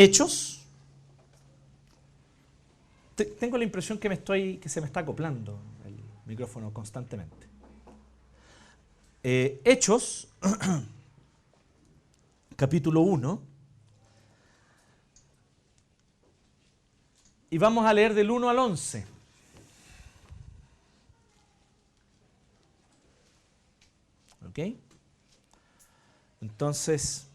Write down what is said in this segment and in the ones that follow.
Hechos. Tengo la impresión que se me está acoplando el micrófono constantemente. Hechos, capítulo 1. Y vamos a leer del 1 al 11. ¿Ok? Entonces,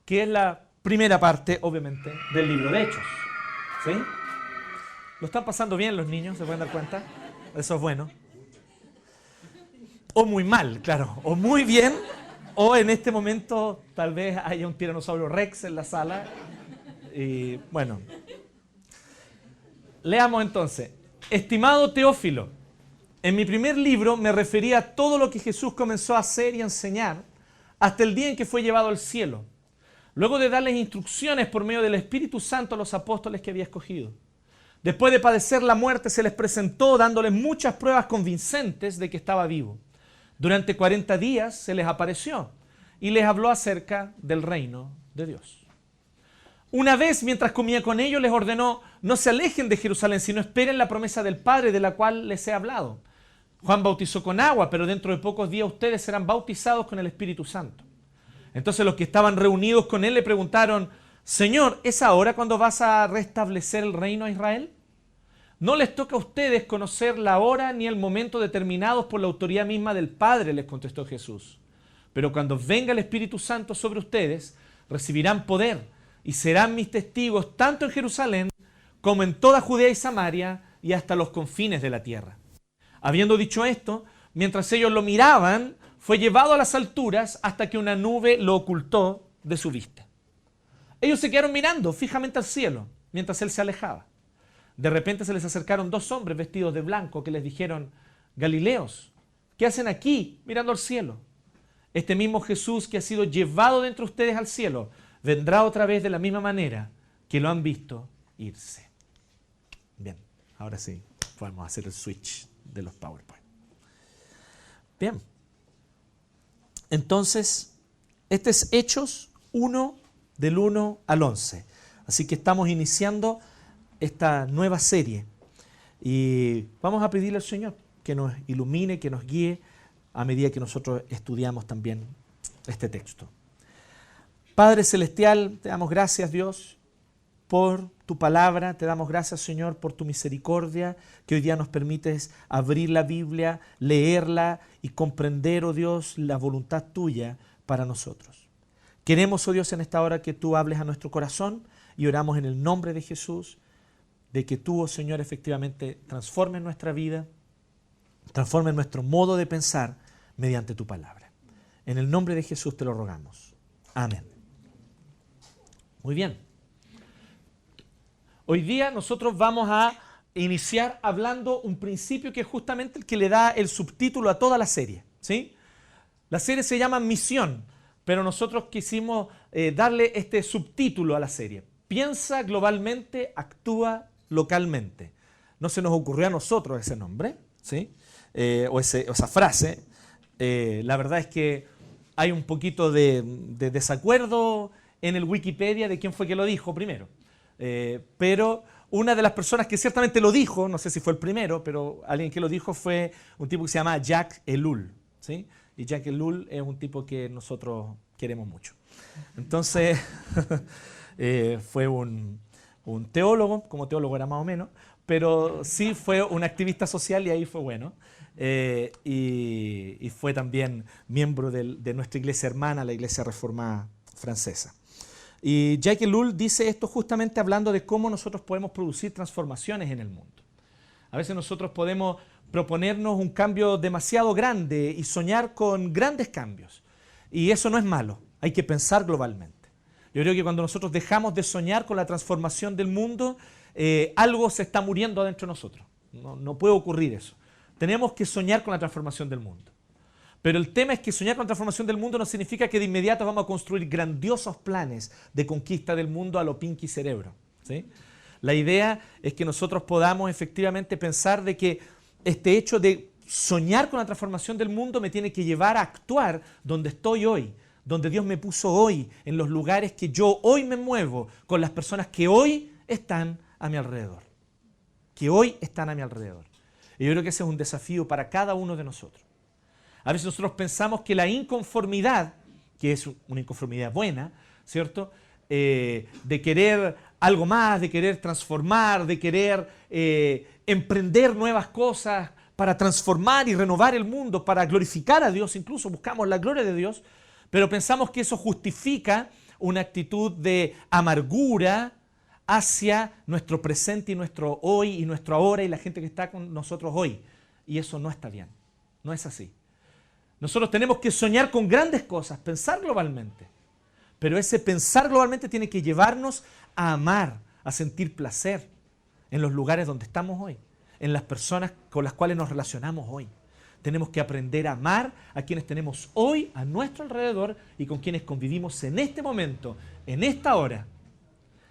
¿qué es la primera parte, obviamente, del libro de Hechos? ¿Sí? ¿Lo están pasando bien los niños? ¿Se pueden dar cuenta? Eso es bueno. O muy mal, claro. O muy bien, o en este momento tal vez haya un tiranosaurio Rex en la sala. Y bueno. Leamos entonces. Estimado Teófilo, en mi primer libro me refería a todo lo que Jesús comenzó a hacer y a enseñar hasta el día en que fue llevado al cielo, luego de darles instrucciones por medio del Espíritu Santo a los apóstoles que había escogido. Después de padecer la muerte, se les presentó dándoles muchas pruebas convincentes de que estaba vivo. Durante 40 días se les apareció y les habló acerca del reino de Dios. Una vez, mientras comía con ellos, les ordenó: no se alejen de Jerusalén, sino esperen la promesa del Padre de la cual les he hablado. Juan bautizó con agua, pero dentro de pocos días ustedes serán bautizados con el Espíritu Santo. Entonces los que estaban reunidos con él le preguntaron: Señor, ¿es ahora cuando vas a restablecer el reino a Israel? No les toca a ustedes conocer la hora ni el momento determinados por la autoridad misma del Padre, les contestó Jesús. Pero cuando venga el Espíritu Santo sobre ustedes, recibirán poder y serán mis testigos tanto en Jerusalén como en toda Judea y Samaria y hasta los confines de la tierra. Habiendo dicho esto, mientras ellos lo miraban, fue llevado a las alturas hasta que una nube lo ocultó de su vista. Ellos se quedaron mirando fijamente al cielo mientras él se alejaba. De repente se les acercaron dos hombres vestidos de blanco que les dijeron: Galileos, ¿qué hacen aquí mirando al cielo? Este mismo Jesús que ha sido llevado de entre ustedes al cielo vendrá otra vez de la misma manera que lo han visto irse. Bien, ahora sí podemos hacer el switch de los PowerPoint. Bien. Entonces, este es Hechos 1 del 1 al 11. Así que estamos iniciando esta nueva serie y vamos a pedirle al Señor que nos ilumine, que nos guíe a medida que nosotros estudiamos también este texto. Padre Celestial, te damos gracias, Dios, por tu palabra. Te damos gracias, Señor, por tu misericordia, que hoy día nos permites abrir la Biblia, leerla y comprender, oh Dios, la voluntad tuya para nosotros. Queremos, oh Dios, en esta hora que tú hables a nuestro corazón y oramos en el nombre de Jesús, de que tú, oh Señor, efectivamente transformes nuestra vida, transformes nuestro modo de pensar mediante tu palabra. En el nombre de Jesús te lo rogamos. Amén. Muy bien. Hoy día nosotros vamos a iniciar hablando un principio que es justamente el que le da el subtítulo a toda la serie, ¿sí? La serie se llama Misión, pero nosotros quisimos darle este subtítulo a la serie. Piensa globalmente, actúa localmente. No se nos ocurrió a nosotros ese nombre, ¿sí? O esa frase. La verdad es que hay un poquito de desacuerdo en el Wikipedia de quién fue que lo dijo primero. Pero una de las personas que ciertamente lo dijo, no sé si fue el primero, pero alguien que lo dijo fue un tipo que se llama Jacques Ellul, ¿sí? Y Jacques Ellul es un tipo que nosotros queremos mucho. Entonces, fue un teólogo, como teólogo era más o menos, pero sí fue un activista social y ahí fue bueno. Y fue también miembro de nuestra iglesia hermana, la Iglesia Reformada Francesa. Y Jacques Ellul dice esto justamente hablando de cómo nosotros podemos producir transformaciones en el mundo. A veces nosotros podemos proponernos un cambio demasiado grande y soñar con grandes cambios. Y eso no es malo, hay que pensar globalmente. Yo creo que cuando nosotros dejamos de soñar con la transformación del mundo, algo se está muriendo adentro de nosotros. No puede ocurrir eso. Tenemos que soñar con la transformación del mundo. Pero el tema es que soñar con la transformación del mundo no significa que de inmediato vamos a construir grandiosos planes de conquista del mundo a lo Pinky Cerebro, ¿sí? La idea es que nosotros podamos efectivamente pensar de que este hecho de soñar con la transformación del mundo me tiene que llevar a actuar donde estoy hoy, donde Dios me puso hoy, en los lugares que yo hoy me muevo, con las personas que hoy están a mi alrededor. Que hoy están a mi alrededor. Y yo creo que ese es un desafío para cada uno de nosotros. A veces nosotros pensamos que la inconformidad, que es una inconformidad buena, ¿cierto? De querer algo más, de querer transformar, de querer emprender nuevas cosas para transformar y renovar el mundo, para glorificar a Dios, incluso buscamos la gloria de Dios, pero pensamos que eso justifica una actitud de amargura hacia nuestro presente y nuestro hoy y nuestro ahora y la gente que está con nosotros hoy. Y eso no está bien, no es así. Nosotros tenemos que soñar con grandes cosas, pensar globalmente. Pero ese pensar globalmente tiene que llevarnos a amar, a sentir placer en los lugares donde estamos hoy, en las personas con las cuales nos relacionamos hoy. Tenemos que aprender a amar a quienes tenemos hoy a nuestro alrededor y con quienes convivimos en este momento, en esta hora.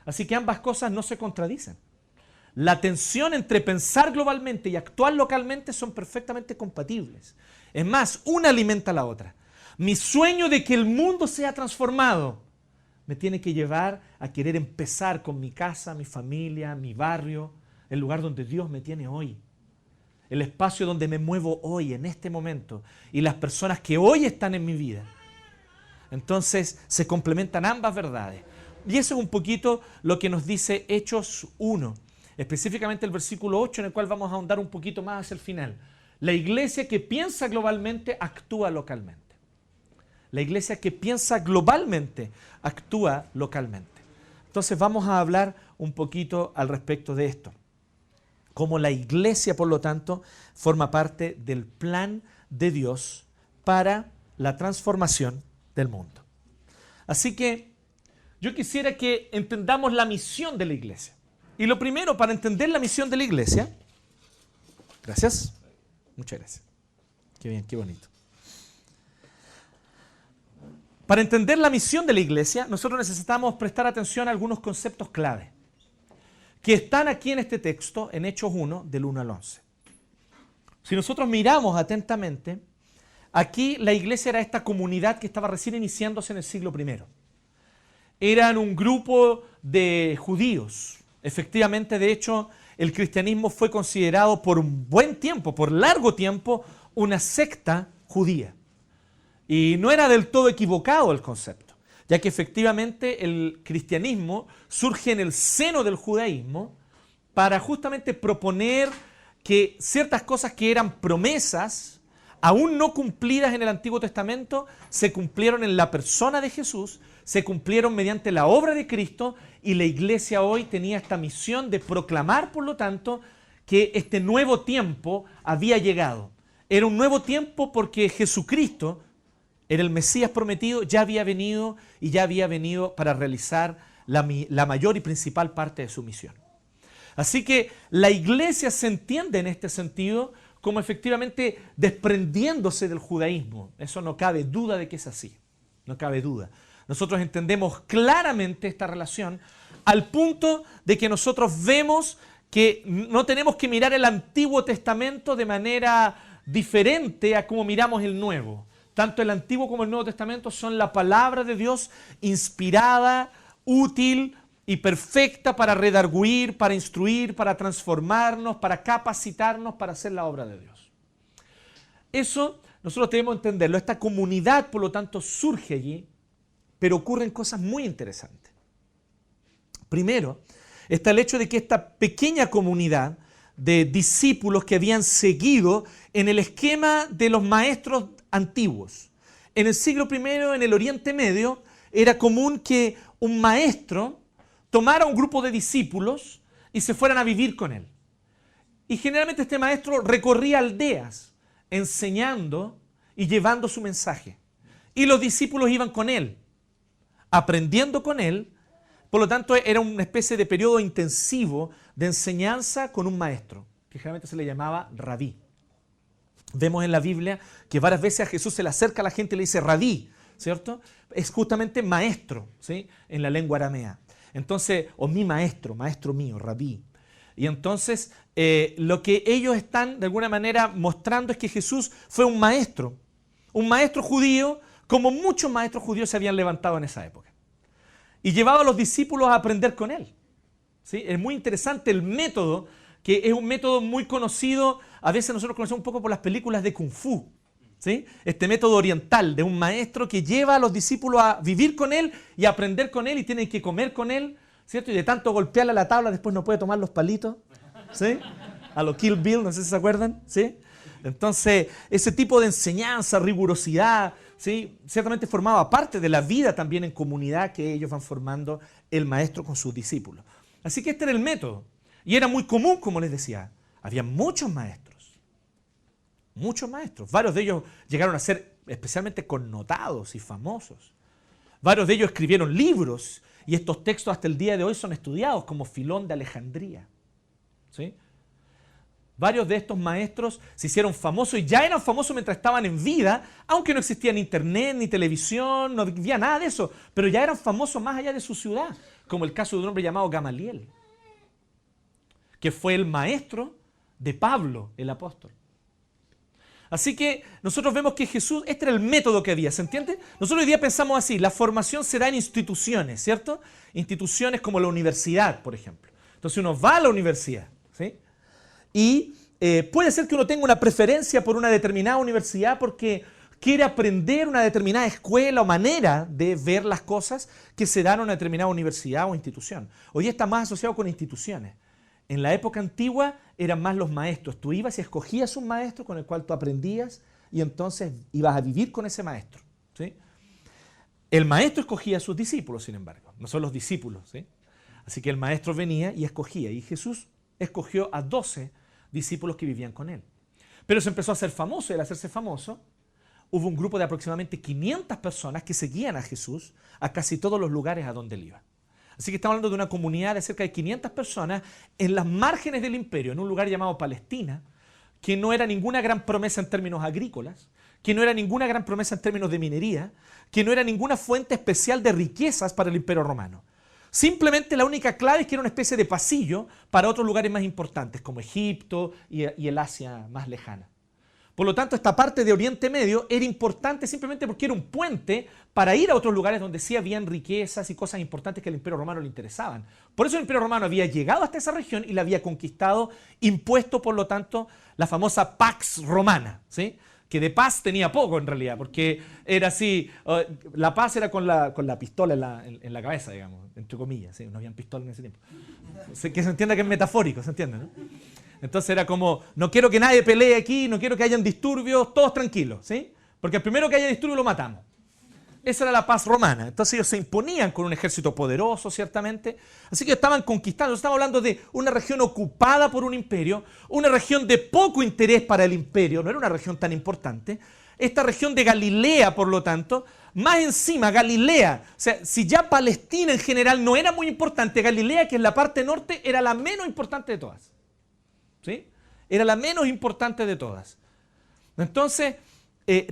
Así que ambas cosas no se contradicen. La tensión entre pensar globalmente y actuar localmente son perfectamente compatibles. Es más, una alimenta a la otra. Mi sueño de que el mundo sea transformado me tiene que llevar a querer empezar con mi casa, mi familia, mi barrio, el lugar donde Dios me tiene hoy. El espacio donde me muevo hoy, en este momento, y las personas que hoy están en mi vida. Entonces se complementan ambas verdades. Y eso es un poquito lo que nos dice Hechos 1, específicamente el versículo 8, en el cual vamos a ahondar un poquito más hacia el final. La iglesia que piensa globalmente actúa localmente. La iglesia que piensa globalmente actúa localmente. Entonces vamos a hablar un poquito al respecto de esto. Cómo la iglesia, por lo tanto, forma parte del plan de Dios para la transformación del mundo. Así que yo quisiera que entendamos la misión de la iglesia. Y lo primero, para entender la misión de la iglesia, gracias, muchas gracias. Qué bien, qué bonito. Para entender la misión de la iglesia, nosotros necesitamos prestar atención a algunos conceptos clave que están aquí en este texto, en Hechos 1, del 1 al 11. Si nosotros miramos atentamente, aquí la iglesia era esta comunidad que estaba recién iniciándose en el siglo I. Eran un grupo de judíos. Efectivamente, de hecho, el cristianismo fue considerado por un buen tiempo, por largo tiempo, una secta judía. Y no era del todo equivocado el concepto, ya que efectivamente el cristianismo surge en el seno del judaísmo para justamente proponer que ciertas cosas que eran promesas, aún no cumplidas en el Antiguo Testamento, se cumplieron en la persona de Jesús, se cumplieron mediante la obra de Cristo, y la iglesia hoy tenía esta misión de proclamar, por lo tanto, que este nuevo tiempo había llegado. Era un nuevo tiempo porque Jesucristo era el Mesías prometido, ya había venido y ya había venido para realizar la mayor y principal parte de su misión. Así que la iglesia se entiende en este sentido como efectivamente desprendiéndose del judaísmo. Eso no cabe duda de que es así, no cabe duda. Nosotros entendemos claramente esta relación al punto de que nosotros vemos que no tenemos que mirar el Antiguo Testamento de manera diferente a como miramos el Nuevo. Tanto el Antiguo como el Nuevo Testamento son la palabra de Dios inspirada, útil y perfecta para redarguir, para instruir, para transformarnos, para capacitarnos para hacer la obra de Dios. Eso nosotros debemos entenderlo. Esta comunidad, por lo tanto, surge allí, pero ocurren cosas muy interesantes. Primero, está el hecho de que esta pequeña comunidad de discípulos que habían seguido en el esquema de los maestros antiguos. En el siglo I, en el Oriente Medio, era común que un maestro tomara un grupo de discípulos y se fueran a vivir con él. Y generalmente este maestro recorría aldeas, enseñando y llevando su mensaje. Y los discípulos iban con él, aprendiendo con él. Por lo tanto, era una especie de periodo intensivo de enseñanza con un maestro, que generalmente se le llamaba rabí. Vemos en la Biblia que varias veces a Jesús se le acerca a la gente y le dice rabí, ¿cierto? Es justamente maestro, ¿sí? En la lengua aramea. Entonces, o mi maestro, maestro mío, rabí. Y entonces, lo que ellos están de alguna manera mostrando es que Jesús fue un maestro judío como muchos maestros judíos se habían levantado en esa época. Y llevaba a los discípulos a aprender con él. ¿Sí? Es muy interesante el método, que es un método muy conocido, a veces nosotros conocemos un poco por las películas de Kung Fu. ¿Sí? Este método oriental de un maestro que lleva a los discípulos a vivir con él y a aprender con él y tienen que comer con él, ¿cierto? Y de tanto golpearle a la tabla después no puede tomar los palitos, ¿sí? A lo Kill Bill, no sé si se acuerdan, ¿sí? Entonces, ese tipo de enseñanza, rigurosidad, ¿sí? Ciertamente formaba parte de la vida también en comunidad que ellos van formando el maestro con sus discípulos. Así que este era el método. Y era muy común, como les decía. Había muchos maestros. Muchos maestros. Varios de ellos llegaron a ser especialmente connotados y famosos. Varios de ellos escribieron libros y estos textos hasta el día de hoy son estudiados, como Filón de Alejandría. ¿Sí? Varios de estos maestros se hicieron famosos y ya eran famosos mientras estaban en vida, aunque no existía ni internet, ni televisión, no había nada de eso, pero ya eran famosos más allá de su ciudad, como el caso de un hombre llamado Gamaliel, que fue el maestro de Pablo, el apóstol. Así que nosotros vemos que Jesús, este era el método que había, ¿se entiende? Nosotros hoy día pensamos así, la formación se da en instituciones, ¿cierto? Instituciones como la universidad, por ejemplo. Entonces uno va a la universidad, ¿sí? Y puede ser que uno tenga una preferencia por una determinada universidad porque quiere aprender una determinada escuela o manera de ver las cosas que se dan en una determinada universidad o institución. Hoy está más asociado con instituciones. En la época antigua eran más los maestros. Tú ibas y escogías un maestro con el cual tú aprendías y entonces ibas a vivir con ese maestro, ¿sí? El maestro escogía a sus discípulos, sin embargo, no son los discípulos, ¿sí? Así que el maestro venía y escogía. Y Jesús escogió a 12 discípulos que vivían con él. Pero se empezó a hacer famoso y al hacerse famoso hubo un grupo de aproximadamente 500 personas que seguían a Jesús a casi todos los lugares a donde él iba. Así que estamos hablando de una comunidad de cerca de 500 personas en las márgenes del imperio, en un lugar llamado Palestina, que no era ninguna gran promesa en términos agrícolas, que no era ninguna gran promesa en términos de minería, que no era ninguna fuente especial de riquezas para el imperio romano. Simplemente la única clave es que era una especie de pasillo para otros lugares más importantes, como Egipto y el Asia más lejana. Por lo tanto, esta parte de Oriente Medio era importante simplemente porque era un puente para ir a otros lugares donde sí habían riquezas y cosas importantes que al Imperio Romano le interesaban. Por eso el Imperio Romano había llegado hasta esa región y la había conquistado, impuesto, por lo tanto, la famosa Pax Romana, ¿sí? Que de paz tenía poco en realidad, porque era así, la paz era con la pistola en la cabeza, digamos, entre comillas, ¿sí? No habían pistolas en ese tiempo. Que se entienda que es metafórico, ¿se entiende, no? Entonces era como, no quiero que nadie pelee aquí, no quiero que hayan disturbios, todos tranquilos, ¿sí? Porque el primero que haya disturbio lo matamos. Esa era la paz romana. Entonces ellos se imponían con un ejército poderoso, ciertamente. Así que estaban conquistando. Estamos hablando de una región ocupada por un imperio, una región de poco interés para el imperio, no era una región tan importante. Esta región de Galilea, por lo tanto, más encima, Galilea, o sea, si ya Palestina en general no era muy importante, Galilea, que es la parte norte, era la menos importante de todas. ¿Sí? Era la menos importante de todas. Entonces,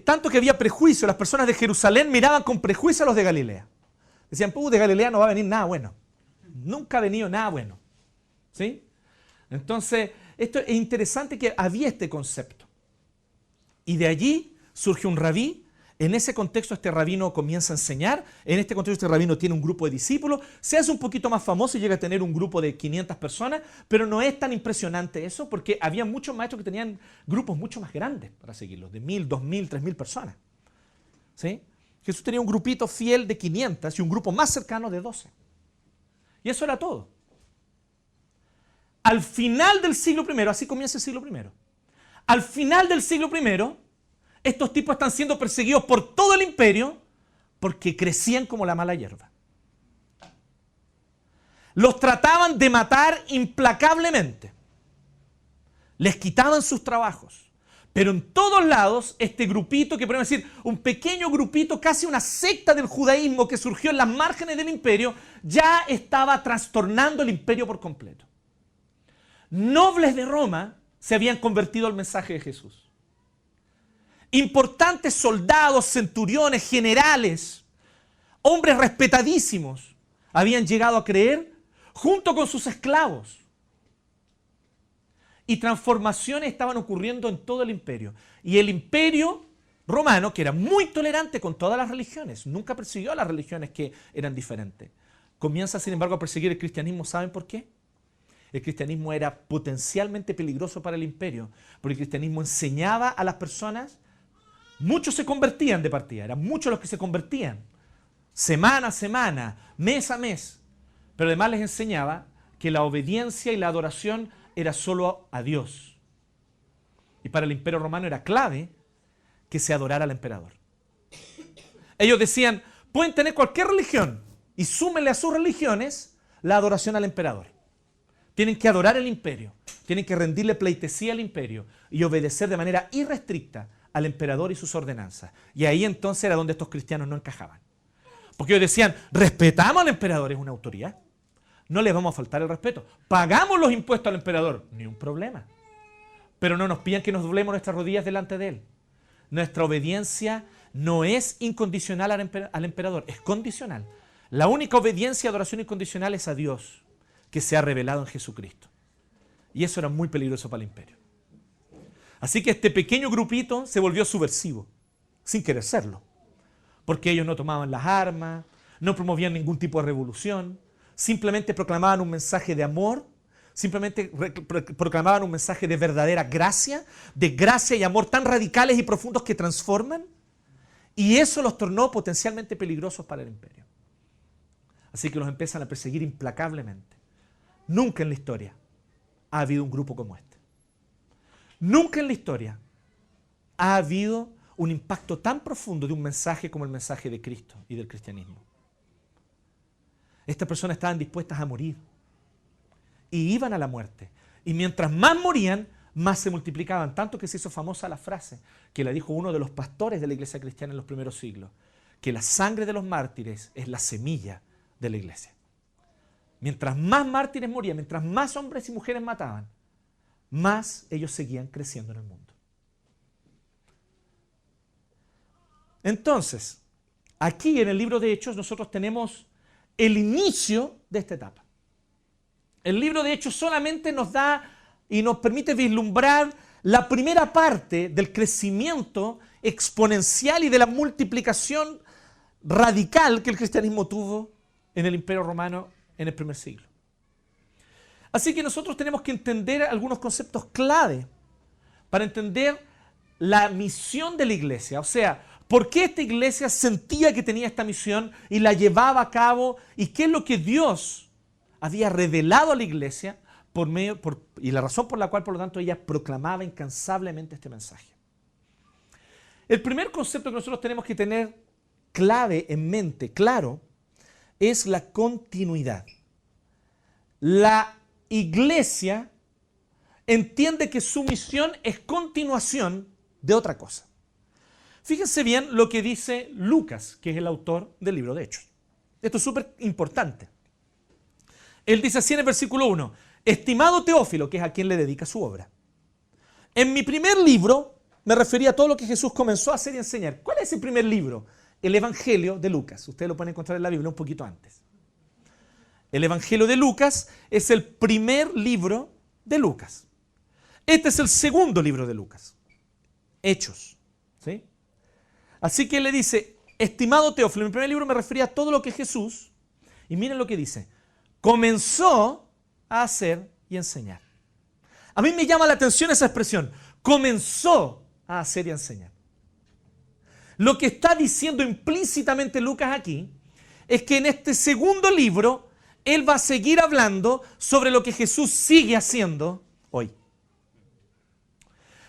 tanto que había prejuicio, las personas de Jerusalén miraban con prejuicio a los de Galilea. Decían, de Galilea no va a venir nada bueno. Nunca ha venido nada bueno. ¿Sí? Entonces, esto es interesante que había este concepto. Y de allí surge un rabí. En ese contexto este rabino comienza a enseñar, en este contexto este rabino tiene un grupo de discípulos, se hace un poquito más famoso y llega a tener un grupo de 500 personas, pero no es tan impresionante eso porque había muchos maestros que tenían grupos mucho más grandes para seguirlos, de 1000, 2000, 3000 personas. ¿Sí? Jesús tenía un grupito fiel de 500 y un grupo más cercano de 12. Y eso era todo. Al final del siglo I, así comienza el siglo I, al final del siglo I, estos tipos están siendo perseguidos por todo el imperio porque crecían como la mala hierba. Los trataban de matar implacablemente. Les quitaban sus trabajos. Pero en todos lados, este grupito, que podemos decir un pequeño grupito, casi una secta del judaísmo que surgió en las márgenes del imperio, ya estaba trastornando el imperio por completo. Nobles de Roma se habían convertido al mensaje de Jesús. Importantes soldados, centuriones, generales, hombres respetadísimos, habían llegado a creer junto con sus esclavos. Y transformaciones estaban ocurriendo en todo el imperio. Y el imperio romano, que era muy tolerante con todas las religiones, nunca persiguió a las religiones que eran diferentes, comienza sin embargo a perseguir el cristianismo. ¿Saben por qué? El cristianismo era potencialmente peligroso para el imperio, porque el cristianismo enseñaba a las personas, muchos se convertían de partida, eran muchos los que se convertían, semana a semana, mes a mes, pero además les enseñaba que la obediencia y la adoración era solo a Dios. Y para el imperio romano era clave que se adorara al emperador. Ellos decían, pueden tener cualquier religión y súmenle a sus religiones la adoración al emperador. Tienen que adorar el imperio, tienen que rendirle pleitesía al imperio y obedecer de manera irrestricta al emperador y sus ordenanzas. Y ahí entonces era donde estos cristianos no encajaban. Porque ellos decían, respetamos al emperador, es una autoridad. No le vamos a faltar el respeto. Pagamos los impuestos al emperador, ni un problema. Pero no nos pidan que nos doblemos nuestras rodillas delante de él. Nuestra obediencia no es incondicional al emperador, es condicional. La única obediencia y adoración incondicional es a Dios, que se ha revelado en Jesucristo. Y eso era muy peligroso para el imperio. Así que este pequeño grupito se volvió subversivo, sin querer serlo. Porque ellos no tomaban las armas, no promovían ningún tipo de revolución, simplemente proclamaban un mensaje de amor, simplemente proclamaban un mensaje de verdadera gracia, de gracia y amor tan radicales y profundos que transforman, y eso los tornó potencialmente peligrosos para el imperio. Así que los empiezan a perseguir implacablemente. Nunca en la historia ha habido un grupo como este. Nunca en la historia ha habido un impacto tan profundo de un mensaje como el mensaje de Cristo y del cristianismo. Estas personas estaban dispuestas a morir y iban a la muerte. Y mientras más morían, más se multiplicaban. Tanto que se hizo famosa la frase que la dijo uno de los pastores de la iglesia cristiana en los primeros siglos, que la sangre de los mártires es la semilla de la iglesia. Mientras más mártires morían, mientras más hombres y mujeres mataban, más ellos seguían creciendo en el mundo. Entonces, aquí en el libro de Hechos nosotros tenemos el inicio de esta etapa. El libro de Hechos solamente nos da y nos permite vislumbrar la primera parte del crecimiento exponencial y de la multiplicación radical que el cristianismo tuvo en el Imperio Romano en el primer siglo. Así que nosotros tenemos que entender algunos conceptos clave para entender la misión de la iglesia. O sea, por qué esta iglesia sentía que tenía esta misión y la llevaba a cabo, y qué es lo que Dios había revelado a la iglesia y la razón por la cual, por lo tanto, ella proclamaba incansablemente este mensaje. El primer concepto que nosotros tenemos que tener clave en mente, claro, es la continuidad. La iglesia entiende que su misión es continuación de otra cosa. Fíjense bien lo que dice Lucas, que es el autor del libro de Hechos. Esto es súper importante. Él dice así en el versículo 1, estimado Teófilo, que es a quien le dedica su obra. En mi primer libro me refería a todo lo que Jesús comenzó a hacer y enseñar. ¿Cuál es ese primer libro? El Evangelio de Lucas. Ustedes lo pueden encontrar en la Biblia un poquito antes. El Evangelio de Lucas es el primer libro de Lucas. Este es el segundo libro de Lucas. Hechos. ¿Sí? Así que él le dice, estimado Teófilo, en mi primer libro me refería a todo lo que Jesús, y miren lo que dice, comenzó a hacer y enseñar. A mí me llama la atención esa expresión, comenzó a hacer y enseñar. Lo que está diciendo implícitamente Lucas aquí es que en este segundo libro él va a seguir hablando sobre lo que Jesús sigue haciendo hoy.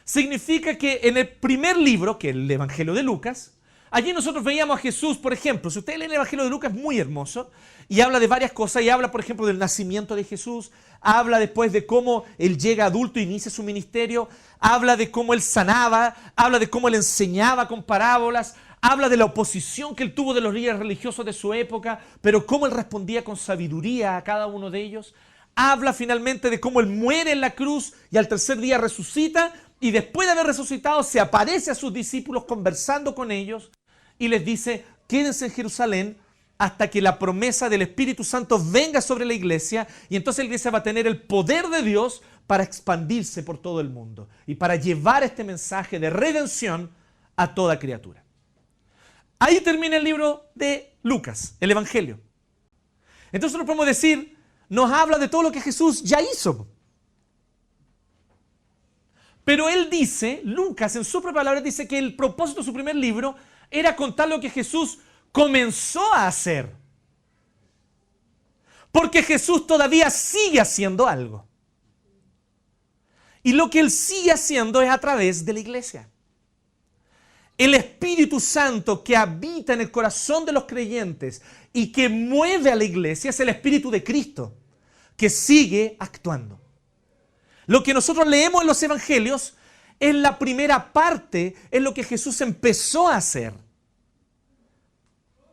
Significa que en el primer libro, que es el Evangelio de Lucas, allí nosotros veíamos a Jesús, por ejemplo, si ustedes leen el Evangelio de Lucas es muy hermoso y habla de varias cosas, y habla, por ejemplo, del nacimiento de Jesús, habla después de cómo él llega adulto e inicia su ministerio, habla de cómo él sanaba, habla de cómo él enseñaba con parábolas, habla de la oposición que él tuvo de los líderes religiosos de su época, pero cómo él respondía con sabiduría a cada uno de ellos. Habla finalmente de cómo él muere en la cruz y al tercer día resucita, y después de haber resucitado se aparece a sus discípulos conversando con ellos y les dice, quédense en Jerusalén hasta que la promesa del Espíritu Santo venga sobre la iglesia, y entonces la iglesia va a tener el poder de Dios para expandirse por todo el mundo y para llevar este mensaje de redención a toda criatura. Ahí termina el libro de Lucas, el Evangelio. Entonces nosotros podemos decir, nos habla de todo lo que Jesús ya hizo. Pero él dice, Lucas en su propia palabra dice que el propósito de su primer libro era contar lo que Jesús comenzó a hacer. Porque Jesús todavía sigue haciendo algo. Y lo que él sigue haciendo es a través de la iglesia. El Espíritu Santo que habita en el corazón de los creyentes y que mueve a la iglesia es el Espíritu de Cristo, que sigue actuando. Lo que nosotros leemos en los evangelios es la primera parte, es lo que Jesús empezó a hacer.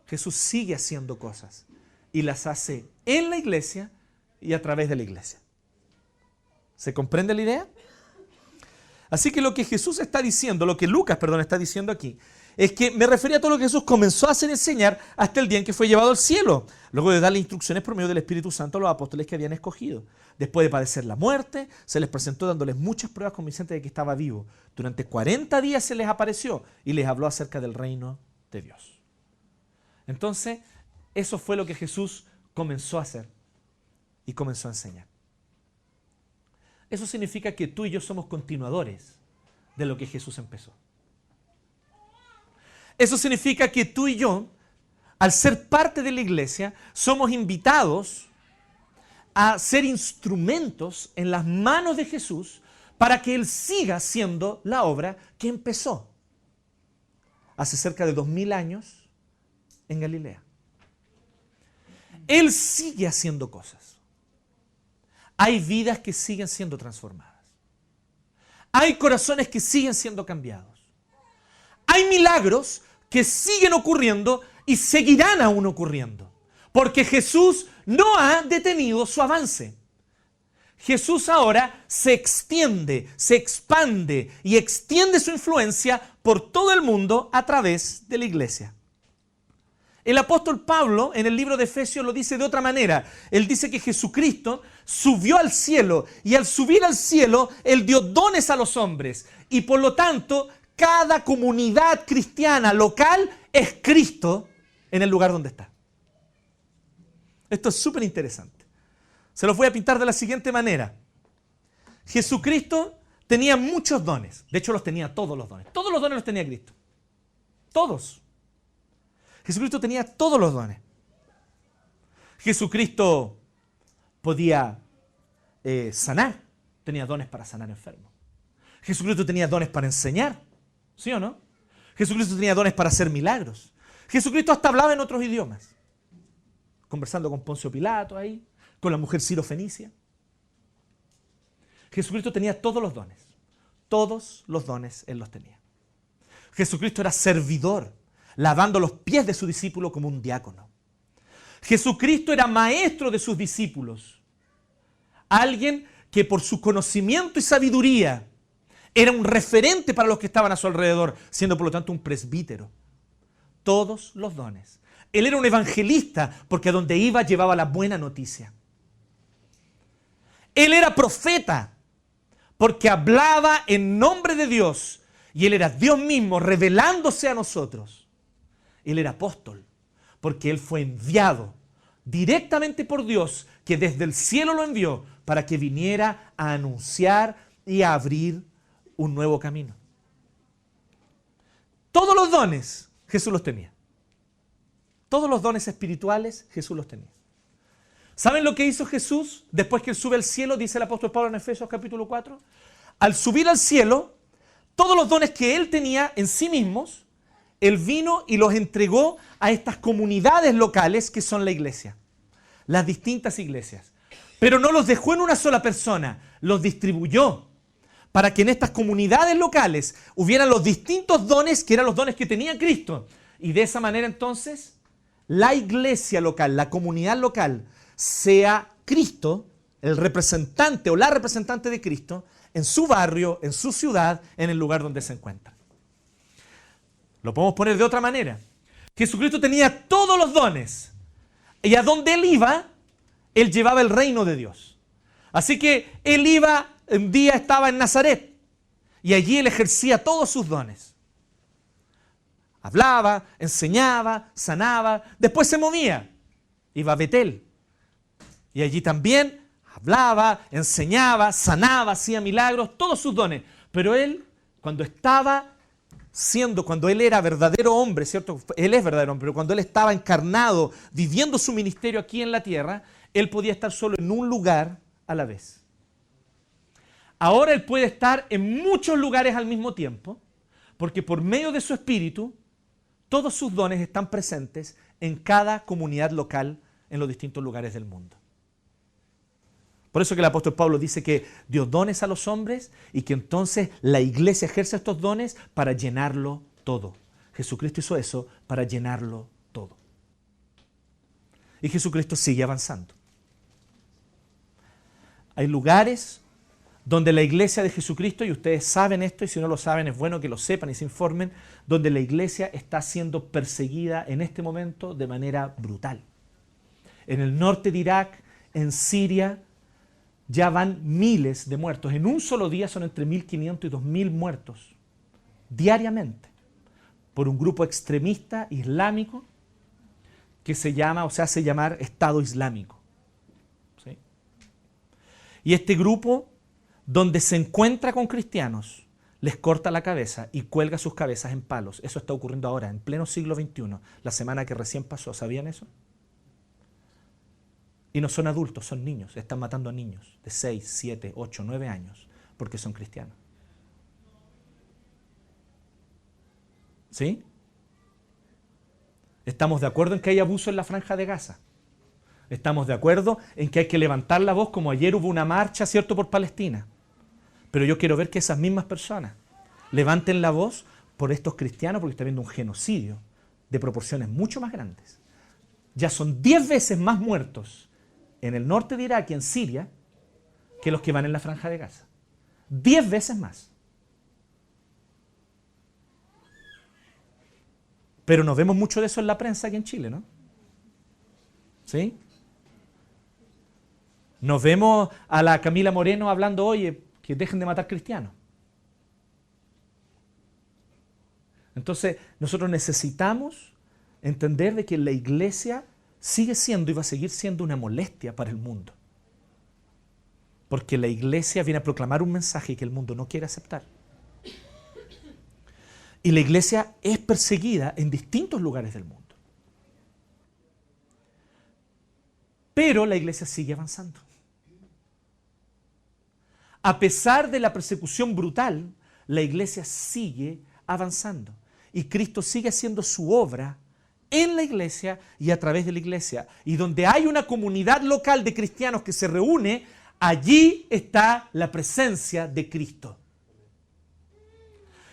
Jesús sigue haciendo cosas y las hace en la iglesia y a través de la iglesia. ¿Se comprende la idea? Así que lo que Jesús está diciendo, lo que Lucas, está diciendo aquí, es que me refería a todo lo que Jesús comenzó a hacer y enseñar hasta el día en que fue llevado al cielo, luego de darle instrucciones por medio del Espíritu Santo a los apóstoles que habían escogido. Después de padecer la muerte, se les presentó dándoles muchas pruebas convincentes de que estaba vivo. Durante 40 días se les apareció y les habló acerca del reino de Dios. Entonces, eso fue lo que Jesús comenzó a hacer y comenzó a enseñar. Eso significa que tú y yo somos continuadores de lo que Jesús empezó. Eso significa que tú y yo, al ser parte de la iglesia, somos invitados a ser instrumentos en las manos de Jesús para que Él siga haciendo la obra que empezó hace cerca de 2000 años en Galilea. Él sigue haciendo cosas. Hay vidas que siguen siendo transformadas. Hay corazones que siguen siendo cambiados. Hay milagros que siguen ocurriendo y seguirán aún ocurriendo. Porque Jesús no ha detenido su avance. Jesús ahora se extiende, se expande y extiende su influencia por todo el mundo a través de la iglesia. El apóstol Pablo en el libro de Efesios lo dice de otra manera. Él dice que Jesucristo subió al cielo y al subir al cielo Él dio dones a los hombres. Y por lo tanto, cada comunidad cristiana local es Cristo en el lugar donde está. Esto es súper interesante. Se los voy a pintar de la siguiente manera. Jesucristo tenía muchos dones. De hecho, los tenía todos los dones. Todos los dones los tenía Cristo. Todos. Jesucristo tenía todos los dones. Jesucristo podía sanar. Tenía dones para sanar enfermos. Jesucristo tenía dones para enseñar. ¿Sí o no? Jesucristo tenía dones para hacer milagros. Jesucristo hasta hablaba en otros idiomas. Conversando con Poncio Pilato ahí, con la mujer Sirofenicia. Jesucristo tenía todos los dones. Todos los dones Él los tenía. Jesucristo era servidor, lavando los pies de su discípulo como un diácono. Jesucristo era maestro de sus discípulos. Alguien que por su conocimiento y sabiduría era un referente para los que estaban a su alrededor, siendo por lo tanto un presbítero. Todos los dones. Él era un evangelista porque a donde iba llevaba la buena noticia. Él era profeta porque hablaba en nombre de Dios y Él era Dios mismo revelándose a nosotros. Él era apóstol porque Él fue enviado directamente por Dios, que desde el cielo lo envió para que viniera a anunciar y a abrir un nuevo camino. Todos los dones Jesús los tenía. Todos los dones espirituales Jesús los tenía. ¿Saben lo que hizo Jesús después que Él sube al cielo? Dice el apóstol Pablo en Efesios capítulo 4. Al subir al cielo, todos los dones que Él tenía en sí mismos, Él vino y los entregó a estas comunidades locales que son la iglesia. Las distintas iglesias. Pero no los dejó en una sola persona, los distribuyó para que en estas comunidades locales hubieran los distintos dones que eran los dones que tenía Cristo. Y de esa manera entonces, la iglesia local, la comunidad local, sea Cristo, el representante o la representante de Cristo, en su barrio, en su ciudad, en el lugar donde se encuentra. Lo podemos poner de otra manera. Jesucristo tenía todos los dones. Y a donde Él iba, Él llevaba el reino de Dios. Así que Él iba, un día estaba en Nazaret, y allí Él ejercía todos sus dones. Hablaba, enseñaba, sanaba, después se movía. Iba a Betel. Y allí también hablaba, enseñaba, sanaba, hacía milagros, todos sus dones. Pero él, cuando él era verdadero hombre, ¿cierto? Él es verdadero hombre, pero cuando él estaba encarnado, viviendo su ministerio aquí en la tierra, él podía estar solo en un lugar a la vez. Ahora él puede estar en muchos lugares al mismo tiempo, porque por medio de su espíritu, todos sus dones están presentes en cada comunidad local en los distintos lugares del mundo. Por eso que el apóstol Pablo dice que dio dones a los hombres y que entonces la iglesia ejerce estos dones para llenarlo todo. Jesucristo hizo eso para llenarlo todo. Y Jesucristo sigue avanzando. Hay lugares donde la iglesia de Jesucristo, y ustedes saben esto, y si no lo saben es bueno que lo sepan y se informen, donde la iglesia está siendo perseguida en este momento de manera brutal. En el norte de Irak, en Siria, ya van miles de muertos. En un solo día son entre 1.500 y 2.000 muertos diariamente por un grupo extremista islámico que se llama o se hace llamar Estado Islámico. ¿Sí? Y este grupo, donde se encuentra con cristianos, les corta la cabeza y cuelga sus cabezas en palos. Eso está ocurriendo ahora, en pleno siglo XXI, la semana que recién pasó. ¿Sabían eso? Y no son adultos, son niños. Están matando a niños de 6, 7, 8, 9 años porque son cristianos. ¿Sí? Estamos de acuerdo en que hay abuso en la Franja de Gaza. Estamos de acuerdo en que hay que levantar la voz, como ayer hubo una marcha, ¿cierto?, por Palestina. Pero yo quiero ver que esas mismas personas levanten la voz por estos cristianos, porque está habiendo un genocidio de proporciones mucho más grandes. Ya son 10 veces más muertos en el norte de Irak y en Siria que los que van en la Franja de Gaza. 10 veces más. Pero no vemos mucho de eso en la prensa aquí en Chile, ¿no? ¿Sí? Nos vemos a la Camila Moreno hablando, oye, que dejen de matar cristianos. Entonces, nosotros necesitamos entender de que la iglesia sigue siendo y va a seguir siendo una molestia para el mundo. Porque la iglesia viene a proclamar un mensaje que el mundo no quiere aceptar. Y la iglesia es perseguida en distintos lugares del mundo. Pero la iglesia sigue avanzando. A pesar de la persecución brutal, la iglesia sigue avanzando. Y Cristo sigue haciendo su obra en la iglesia y a través de la iglesia. Y donde hay una comunidad local de cristianos que se reúne, allí está la presencia de Cristo.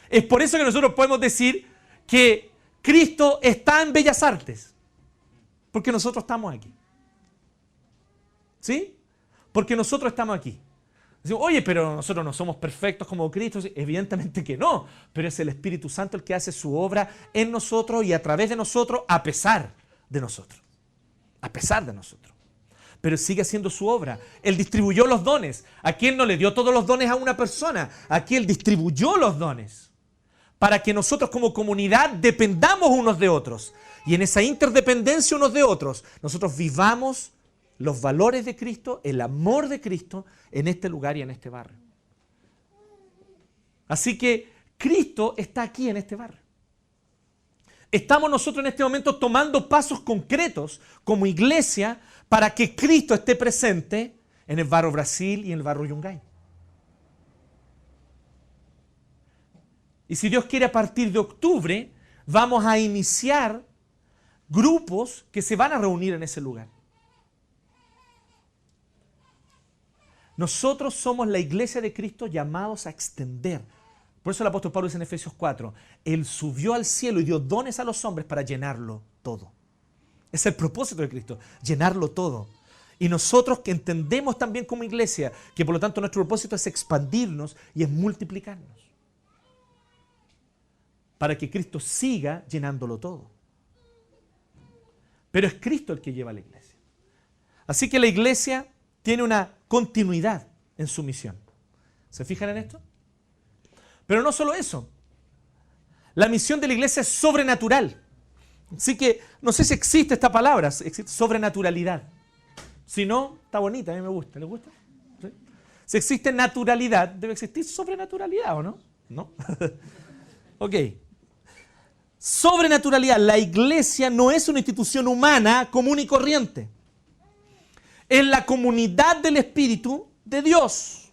Es por eso que nosotros podemos decir que Cristo está en Bellas Artes. Porque nosotros estamos aquí. ¿Sí? Porque nosotros estamos aquí. Decimos, oye, pero nosotros no somos perfectos como Cristo. Evidentemente que no, pero es el Espíritu Santo el que hace su obra en nosotros y a través de nosotros, a pesar de nosotros. A pesar de nosotros. Pero sigue haciendo su obra. Él distribuyó los dones. Aquí Él no le dio todos los dones a una persona. Aquí Él distribuyó los dones para que nosotros como comunidad dependamos unos de otros. Y en esa interdependencia unos de otros, nosotros vivamos los valores de Cristo, el amor de Cristo en este lugar y en este barrio. Así que Cristo está aquí en este barrio. Estamos nosotros en este momento tomando pasos concretos como iglesia para que Cristo esté presente en el barrio Brasil y en el barrio Yungay. Y si Dios quiere, a partir de octubre vamos a iniciar grupos que se van a reunir en ese lugar. Nosotros somos la iglesia de Cristo llamados a extender. Por eso el apóstol Pablo dice en Efesios 4, Él subió al cielo y dio dones a los hombres para llenarlo todo. Es el propósito de Cristo, llenarlo todo. Y nosotros que entendemos también como iglesia, que por lo tanto nuestro propósito es expandirnos y es multiplicarnos. Para que Cristo siga llenándolo todo. Pero es Cristo el que lleva a la iglesia. Así que la iglesia tiene una continuidad en su misión. ¿Se fijan en esto? Pero no solo eso. La misión de la iglesia es sobrenatural. Así que no sé si existe esta palabra, existe sobrenaturalidad. Si no, está bonita, a mí me gusta. ¿Les gusta? ¿Sí? Si existe naturalidad, debe existir sobrenaturalidad, ¿o no? ¿No? Ok. Sobrenaturalidad. La iglesia no es una institución humana común y corriente. Es la comunidad del Espíritu de Dios.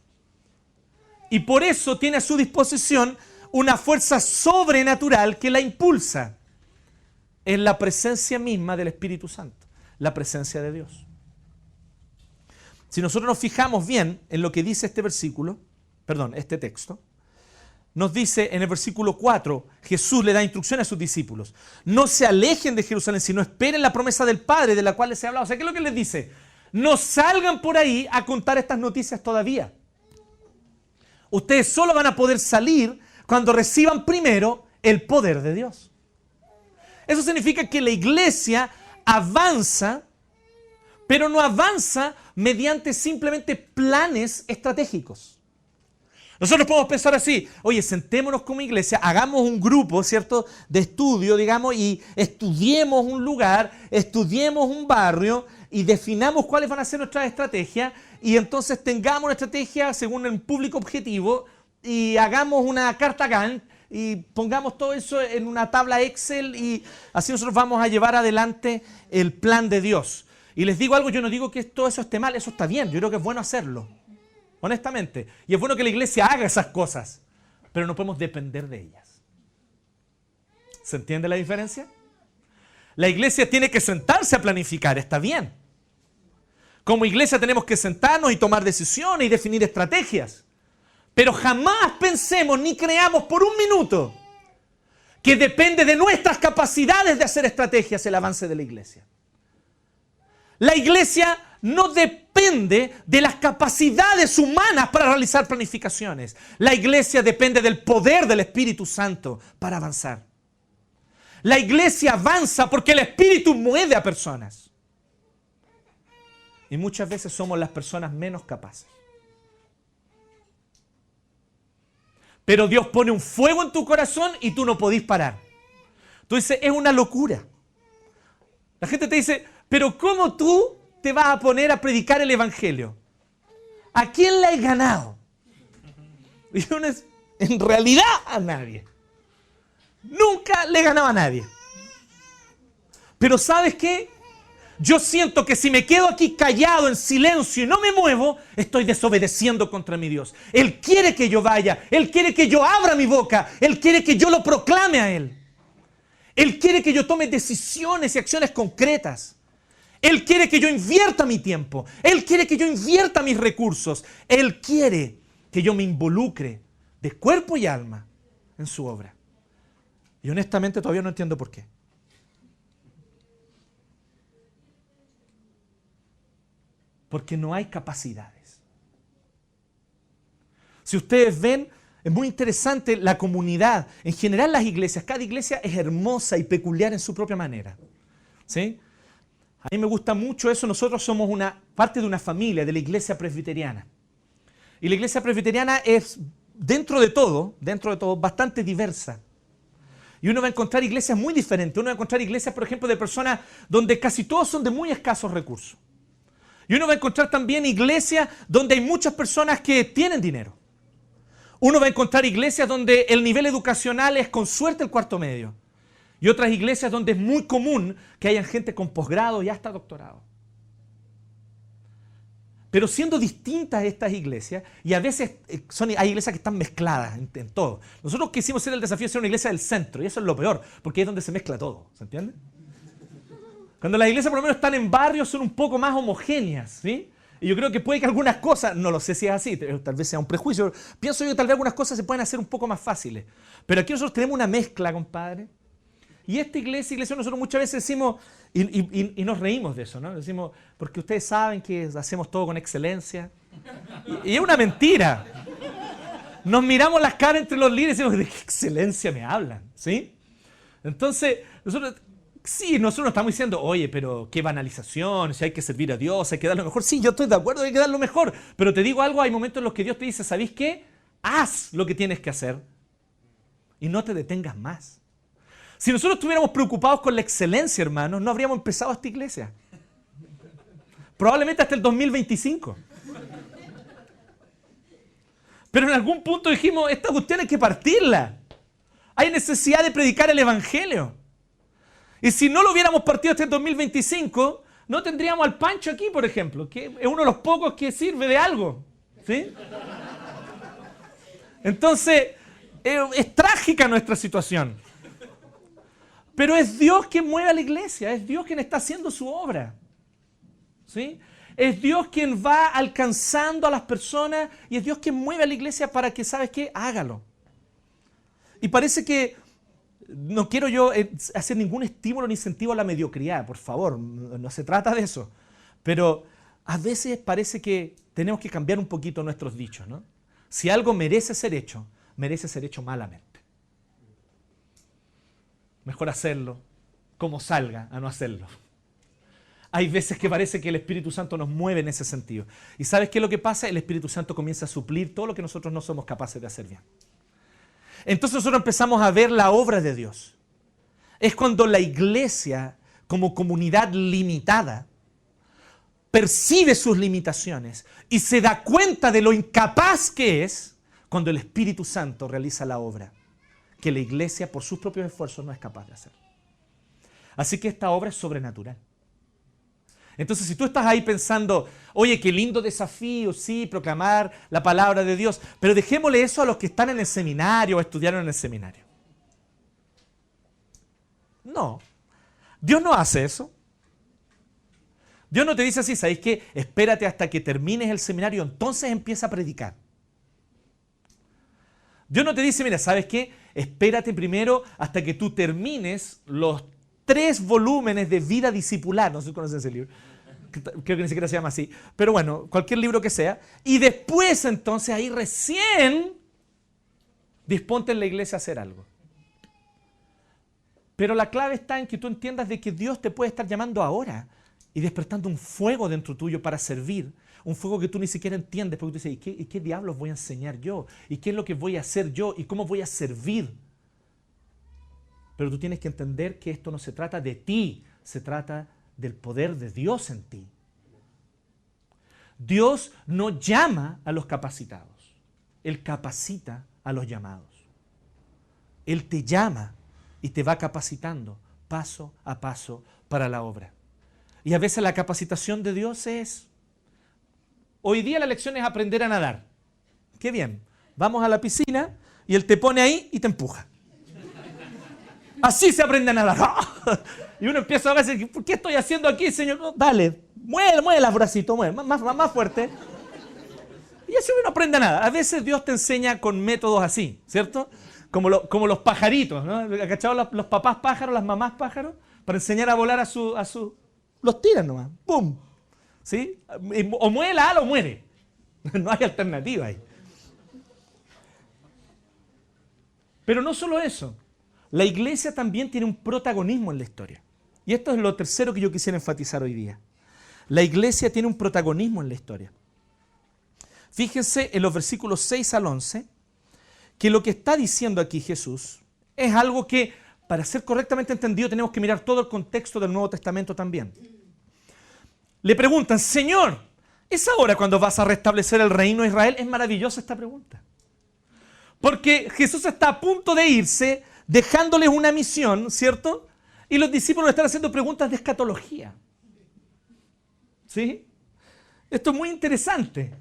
Y por eso tiene a su disposición una fuerza sobrenatural que la impulsa. Es la presencia misma del Espíritu Santo, la presencia de Dios. Si nosotros nos fijamos bien en lo que dice este texto, nos dice en el versículo 4, Jesús le da instrucción a sus discípulos. No se alejen de Jerusalén, sino esperen la promesa del Padre de la cual les he hablado. O sea, ¿qué es lo que les dice? No salgan por ahí a contar estas noticias todavía. Ustedes solo van a poder salir cuando reciban primero el poder de Dios. Eso significa que la iglesia avanza, pero no avanza mediante simplemente planes estratégicos. Nosotros podemos pensar así, oye, sentémonos como iglesia, hagamos un grupo, ¿cierto?, de estudio, digamos, y estudiemos un lugar, estudiemos un barrio y definamos cuáles van a ser nuestras estrategias y entonces tengamos una estrategia según el público objetivo y hagamos una carta Gantt y pongamos todo eso en una tabla Excel y así nosotros vamos a llevar adelante el plan de Dios. Y les digo algo, yo no digo que todo eso esté mal, eso está bien, yo creo que es bueno hacerlo. Honestamente. Y es bueno que la iglesia haga esas cosas, pero no podemos depender de ellas. ¿Se entiende la diferencia? La iglesia tiene que sentarse a planificar, está bien. Como iglesia tenemos que sentarnos y tomar decisiones y definir estrategias. Pero jamás pensemos ni creamos por un minuto que depende de nuestras capacidades de hacer estrategias el avance de la iglesia. La iglesia no depende de las capacidades humanas para realizar planificaciones. La iglesia depende del poder del Espíritu Santo para avanzar. La iglesia avanza porque el Espíritu mueve a personas. Y muchas veces somos las personas menos capaces. Pero Dios pone un fuego en tu corazón y tú no podís parar. Tú dices, es una locura. La gente te dice, pero ¿cómo tú te vas a poner a predicar el Evangelio? ¿A quién le has ganado? Y uno es, en realidad, a nadie. Nunca le ganaba a nadie. Pero ¿sabes qué? Yo siento que si me quedo aquí callado, en silencio y no me muevo, estoy desobedeciendo contra mi Dios. Él quiere que yo vaya. Él quiere que yo abra mi boca. Él quiere que yo lo proclame a Él. Él quiere que yo tome decisiones y acciones concretas. Él quiere que yo invierta mi tiempo. Él quiere que yo invierta mis recursos. Él quiere que yo me involucre de cuerpo y alma en su obra. Y honestamente todavía no entiendo por qué. Porque no hay capacidades. Si ustedes ven, es muy interesante la comunidad. En general las iglesias, cada iglesia es hermosa y peculiar en su propia manera. ¿Sí? A mí me gusta mucho eso. Nosotros somos parte de una familia, de la iglesia presbiteriana. Y la iglesia presbiteriana es, dentro de todo, bastante diversa. Y uno va a encontrar iglesias muy diferentes. Uno va a encontrar iglesias, por ejemplo, de personas donde casi todos son de muy escasos recursos. Y uno va a encontrar también iglesias donde hay muchas personas que tienen dinero. Uno va a encontrar iglesias donde el nivel educacional es con suerte el cuarto medio. Y otras iglesias donde es muy común que haya gente con posgrado y hasta doctorado. Pero siendo distintas estas iglesias, y a veces hay iglesias que están mezcladas en todo. Nosotros quisimos hacer el desafío de ser una iglesia del centro, y eso es lo peor, porque es donde se mezcla todo, ¿se entiende? Cuando las iglesias por lo menos están en barrios son un poco más homogéneas, ¿sí? Y yo creo que puede que algunas cosas, no lo sé si es así, tal vez sea un prejuicio, pienso yo que tal vez algunas cosas se pueden hacer un poco más fáciles. Pero aquí nosotros tenemos una mezcla, compadre. Y esta iglesia, nosotros muchas veces decimos, y nos reímos de eso, ¿no? Decimos, porque ustedes saben que hacemos todo con excelencia. Y es una mentira. Nos miramos las caras entre los líderes y decimos, ¿de qué excelencia me hablan? ¿Sí? Entonces, nosotros no estamos diciendo, oye, pero qué banalización, si hay que servir a Dios, hay que dar lo mejor. Sí, yo estoy de acuerdo, hay que dar lo mejor. Pero te digo algo, hay momentos en los que Dios te dice, ¿sabéis qué? Haz lo que tienes que hacer. y no te detengas más. Si nosotros estuviéramos preocupados con la excelencia, hermanos, no habríamos empezado esta iglesia. Probablemente hasta el 2025. Pero en algún punto dijimos, esta cuestión hay que partirla. Hay necesidad de predicar el evangelio. Y si no lo hubiéramos partido hasta el 2025, no tendríamos al Pancho aquí, por ejemplo, que es uno de los pocos que sirve de algo. ¿Sí? Entonces, es trágica nuestra situación. Pero es Dios quien mueve a la iglesia, es Dios quien está haciendo su obra. ¿Sí? Es Dios quien va alcanzando a las personas y es Dios quien mueve a la iglesia para que, ¿sabes qué? Hágalo. Y parece que no quiero yo hacer ningún estímulo ni incentivo a la mediocridad, por favor, no se trata de eso. Pero a veces parece que tenemos que cambiar un poquito nuestros dichos, ¿no? Si algo merece ser hecho malamente. Mejor hacerlo como salga a no hacerlo. Hay veces que parece que el Espíritu Santo nos mueve en ese sentido. ¿Y sabes qué es lo que pasa? El Espíritu Santo comienza a suplir todo lo que nosotros no somos capaces de hacer bien. Entonces nosotros empezamos a ver la obra de Dios. Es cuando la iglesia, como comunidad limitada, percibe sus limitaciones y se da cuenta de lo incapaz que es cuando el Espíritu Santo realiza la obra que la iglesia por sus propios esfuerzos no es capaz de hacer. Así que esta obra es sobrenatural. Entonces, si tú estás ahí pensando, oye, qué lindo desafío, sí, proclamar la palabra de Dios, pero dejémosle eso a los que están en el seminario o estudiaron en el seminario. No, Dios no hace eso. Dios no te dice así, ¿sabéis qué? Espérate hasta que termines el seminario, entonces empieza a predicar. Dios no te dice, mira, ¿sabes qué? Espérate primero hasta que tú termines los 3 volúmenes de vida discipular. No sé si conocen ese libro. Creo que ni siquiera se llama así. Pero bueno, cualquier libro que sea. Y después entonces ahí recién disponte en la iglesia a hacer algo. Pero la clave está en que tú entiendas de que Dios te puede estar llamando ahora y despertando un fuego dentro tuyo para servir. Un fuego que tú ni siquiera entiendes, porque tú dices, ¿y qué diablos voy a enseñar yo? ¿Y qué es lo que voy a hacer yo? ¿Y cómo voy a servir? Pero tú tienes que entender que esto no se trata de ti, se trata del poder de Dios en ti. Dios no llama a los capacitados, Él capacita a los llamados. Él te llama y te va capacitando paso a paso para la obra. Y a veces la capacitación de Dios es... Hoy día la lección es aprender a nadar. Qué bien. Vamos a la piscina y Él te pone ahí y te empuja. Así se aprende a nadar. Y uno empieza a decir, ¿qué estoy haciendo aquí, Señor? No, dale, mueve los bracitos, mueve, más fuerte. Y así uno aprende a nadar. A veces Dios te enseña con métodos así, ¿cierto? Como los pajaritos, ¿no? ¿Cachado? Los papás pájaros, las mamás pájaros, para enseñar a volar a su... Los tiran nomás, ¡pum! ¿Sí? O muere la ala o muere. No hay alternativa ahí. Pero no solo eso. La iglesia también tiene un protagonismo en la historia. Y esto es lo tercero que yo quisiera enfatizar hoy día. La iglesia tiene un protagonismo en la historia. Fíjense en los versículos 6 al 11, que lo que está diciendo aquí Jesús es algo que, para ser correctamente entendido, tenemos que mirar todo el contexto del Nuevo Testamento también. Le preguntan, Señor, ¿es ahora cuando vas a restablecer el reino de Israel? Es maravillosa esta pregunta. Porque Jesús está a punto de irse, dejándoles una misión, ¿cierto? Y los discípulos le están haciendo preguntas de escatología. ¿Sí? Esto es muy interesante.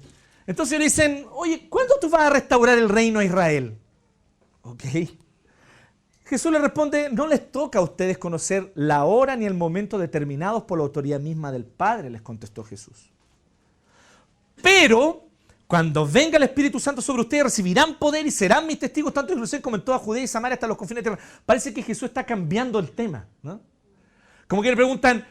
Entonces le dicen, oye, ¿cuándo tú vas a restaurar el reino a Israel? Ok. Jesús le responde, no les toca a ustedes conocer la hora ni el momento determinados por la autoridad misma del Padre, les contestó Jesús. Pero cuando venga el Espíritu Santo sobre ustedes, recibirán poder y serán mis testigos tanto en Jerusalén como en toda Judea y Samaria hasta los confines de la tierra. Parece que Jesús está cambiando el tema, ¿no? Como que le preguntan,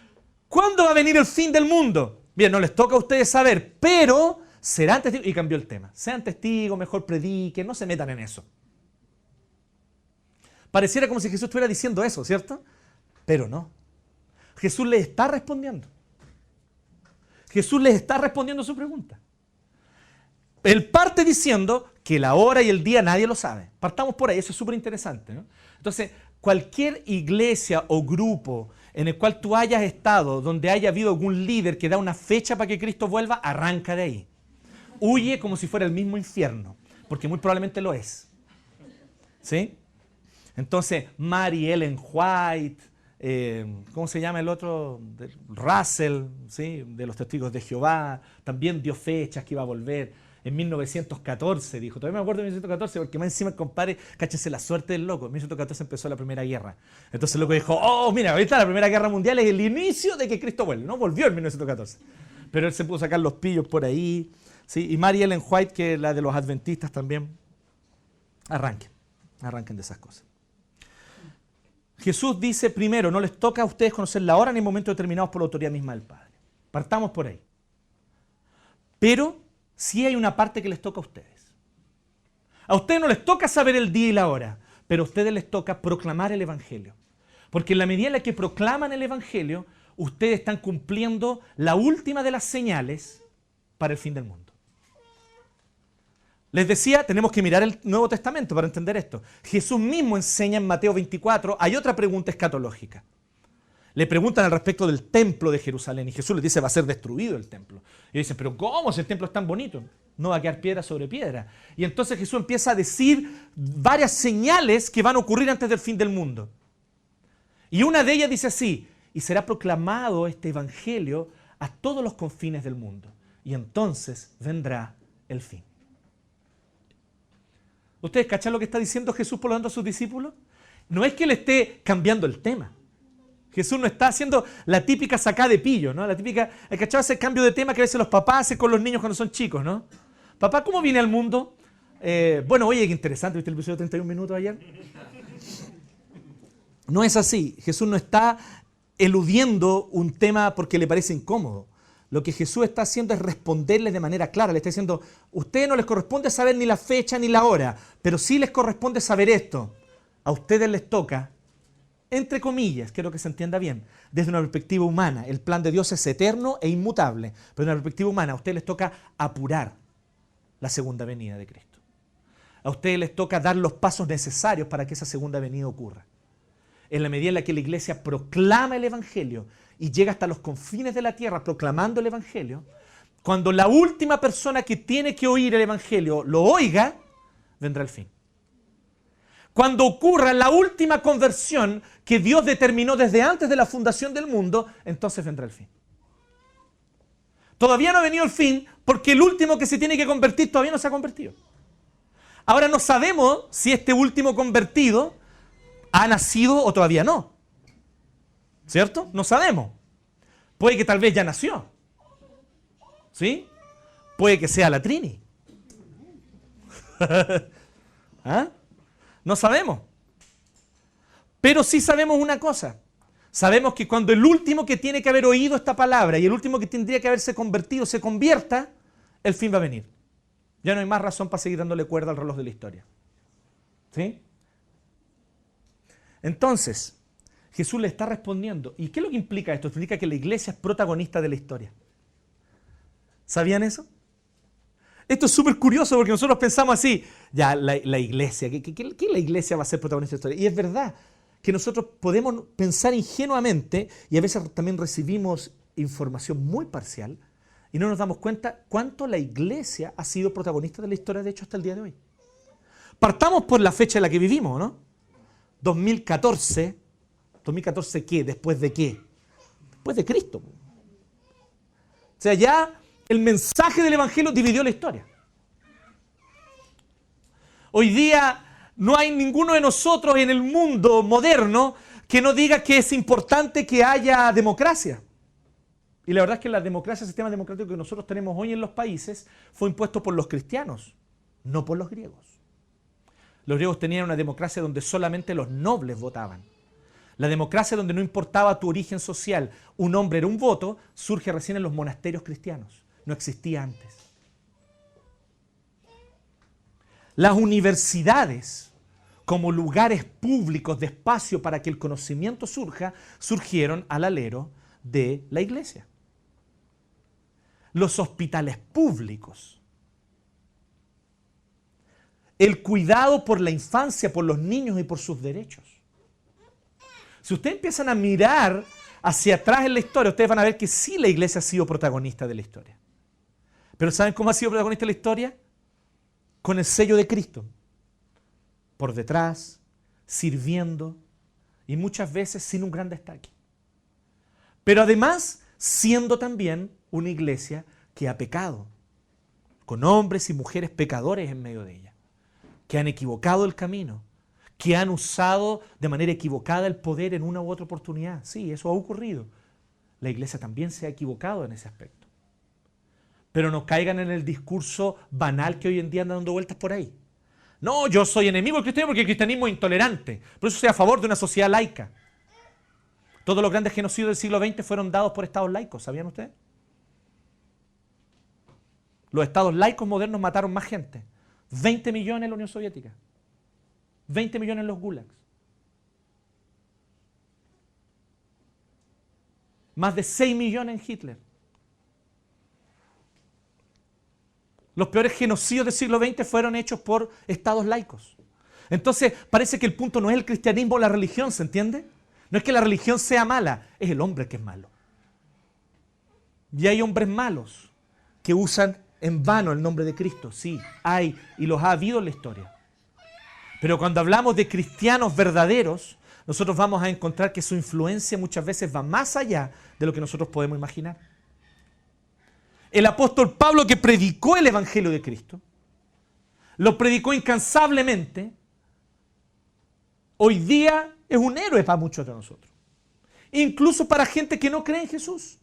¿cuándo va a venir el fin del mundo? Bien, no les toca a ustedes saber, pero serán testigos. Y cambió el tema. Sean testigos, mejor prediquen, no se metan en eso. Pareciera como si Jesús estuviera diciendo eso, ¿cierto? Pero no. Jesús les está respondiendo. Jesús les está respondiendo su pregunta. Él parte diciendo que la hora y el día nadie lo sabe. Partamos por ahí, eso es súper interesante, ¿no? Entonces, cualquier iglesia o grupo en el cual tú hayas estado, donde haya habido algún líder que da una fecha para que Cristo vuelva, arranca de ahí. Huye como si fuera el mismo infierno, porque muy probablemente lo es. ¿Sí? Entonces, Mary Ellen White, ¿cómo se llama el otro? Russell, ¿sí? De los Testigos de Jehová, también dio fechas que iba a volver. En 1914 dijo, todavía me acuerdo de 1914 porque más encima el compadre, cáchese la suerte del loco, en 1914 empezó la Primera Guerra. Entonces el loco dijo, oh mira, ahorita la Primera Guerra Mundial es el inicio de que Cristo vuelve, no volvió en 1914. Pero él se pudo sacar los pillos por ahí, ¿sí? Y Mary Ellen White, que es la de los adventistas también, arranquen de esas cosas. Jesús dice primero, no les toca a ustedes conocer la hora ni el momento determinados por la autoridad misma del Padre. Partamos por ahí. Pero sí hay una parte que les toca a ustedes. A ustedes no les toca saber el día y la hora, pero a ustedes les toca proclamar el Evangelio. Porque en la medida en la que proclaman el Evangelio, ustedes están cumpliendo la última de las señales para el fin del mundo. Les decía, tenemos que mirar el Nuevo Testamento para entender esto. Jesús mismo enseña en Mateo 24, hay otra pregunta escatológica. Le preguntan al respecto del templo de Jerusalén y Jesús les dice, va a ser destruido el templo. Y dicen, pero ¿cómo si el templo es tan bonito? No va a quedar piedra sobre piedra. Y entonces Jesús empieza a decir varias señales que van a ocurrir antes del fin del mundo. Y una de ellas dice así, y será proclamado este evangelio a todos los confines del mundo. Y entonces vendrá el fin. ¿Ustedes cachan lo que está diciendo Jesús por lo tanto a sus discípulos? No es que le esté cambiando el tema. Jesús no está haciendo la típica sacada de pillo, ¿no? La típica, ¿cachai? Ese cambio de tema que a veces los papás hacen con los niños cuando son chicos, ¿no? Papá, ¿cómo viene al mundo? Bueno, oye, qué interesante, ¿viste el episodio de 31 minutos ayer? No es así. Jesús no está eludiendo un tema porque le parece incómodo. Lo que Jesús está haciendo es responderles de manera clara. Le está diciendo, a ustedes no les corresponde saber ni la fecha ni la hora, pero sí les corresponde saber esto. A ustedes les toca, entre comillas, quiero que se entienda bien, desde una perspectiva humana. El plan de Dios es eterno e inmutable, pero desde una perspectiva humana a ustedes les toca apurar la segunda venida de Cristo. A ustedes les toca dar los pasos necesarios para que esa segunda venida ocurra. En la medida en la que la iglesia proclama el Evangelio y llega hasta los confines de la tierra proclamando el Evangelio, cuando la última persona que tiene que oír el Evangelio lo oiga, vendrá el fin. Cuando ocurra la última conversión que Dios determinó desde antes de la fundación del mundo, entonces vendrá el fin. Todavía no ha venido el fin porque el último que se tiene que convertir todavía no se ha convertido. Ahora no sabemos si este último convertido ha nacido o todavía no. ¿Cierto? No sabemos. Puede que tal vez ya nació. ¿Sí? Puede que sea la Trini. ¿Ah? No sabemos. Pero sí sabemos una cosa. Sabemos que cuando el último que tiene que haber oído esta palabra y el último que tendría que haberse convertido se convierta, el fin va a venir. Ya no hay más razón para seguir dándole cuerda al reloj de la historia. ¿Sí? Entonces, Jesús le está respondiendo. ¿Y qué es lo que implica esto? Implica que la iglesia es protagonista de la historia. ¿Sabían eso? Esto es súper curioso porque nosotros pensamos así, ya la iglesia, ¿qué la iglesia va a ser protagonista de la historia? Y es verdad que nosotros podemos pensar ingenuamente y a veces también recibimos información muy parcial y no nos damos cuenta cuánto la iglesia ha sido protagonista de la historia, de hecho, hasta el día de hoy. Partamos por la fecha en la que vivimos, ¿no? 2014, ¿2014 qué? ¿Después de qué? Después de Cristo. O sea, ya el mensaje del Evangelio dividió la historia. Hoy día no hay ninguno de nosotros en el mundo moderno que no diga que es importante que haya democracia. Y la verdad es que la democracia, el sistema democrático que nosotros tenemos hoy en los países, fue impuesto por los cristianos, no por los griegos. Los griegos tenían una democracia donde solamente los nobles votaban. La democracia donde no importaba tu origen social, un hombre era un voto, surge recién en los monasterios cristianos. No existía antes. Las universidades, como lugares públicos de espacio para que el conocimiento surja, surgieron al alero de la iglesia. Los hospitales públicos el cuidado por la infancia, por los niños y por sus derechos. Si ustedes empiezan a mirar hacia atrás en la historia, ustedes van a ver que sí la iglesia ha sido protagonista de la historia. Pero ¿saben cómo ha sido protagonista de la historia? Con el sello de Cristo. Por detrás, sirviendo y muchas veces sin un gran destaque. Pero además, siendo también una iglesia que ha pecado, con hombres y mujeres pecadores en medio de ella, que han equivocado el camino, que han usado de manera equivocada el poder en una u otra oportunidad. Sí, eso ha ocurrido. La iglesia también se ha equivocado en ese aspecto. Pero no caigan en el discurso banal que hoy en día anda dando vueltas por ahí. No, yo soy enemigo del cristianismo porque el cristianismo es intolerante. Por eso soy a favor de una sociedad laica. Todos los grandes genocidios del siglo XX fueron dados por estados laicos, ¿sabían ustedes? Los estados laicos modernos mataron más gente. 20 millones en la Unión Soviética. 20 millones en los gulags. Más de 6 millones en Hitler. Los peores genocidios del siglo XX fueron hechos por estados laicos. Entonces, parece que el punto no es el cristianismo o la religión, ¿se entiende? No es que la religión sea mala, es el hombre que es malo. Y hay hombres malos que usan en vano el nombre de Cristo. Sí, hay y los ha habido en la historia. Pero cuando hablamos de cristianos verdaderos, nosotros vamos a encontrar que su influencia muchas veces va más allá de lo que nosotros podemos imaginar. El apóstol Pablo, que predicó el evangelio de Cristo, lo predicó incansablemente, hoy día es un héroe para muchos de nosotros. Incluso para gente que no cree en Jesús.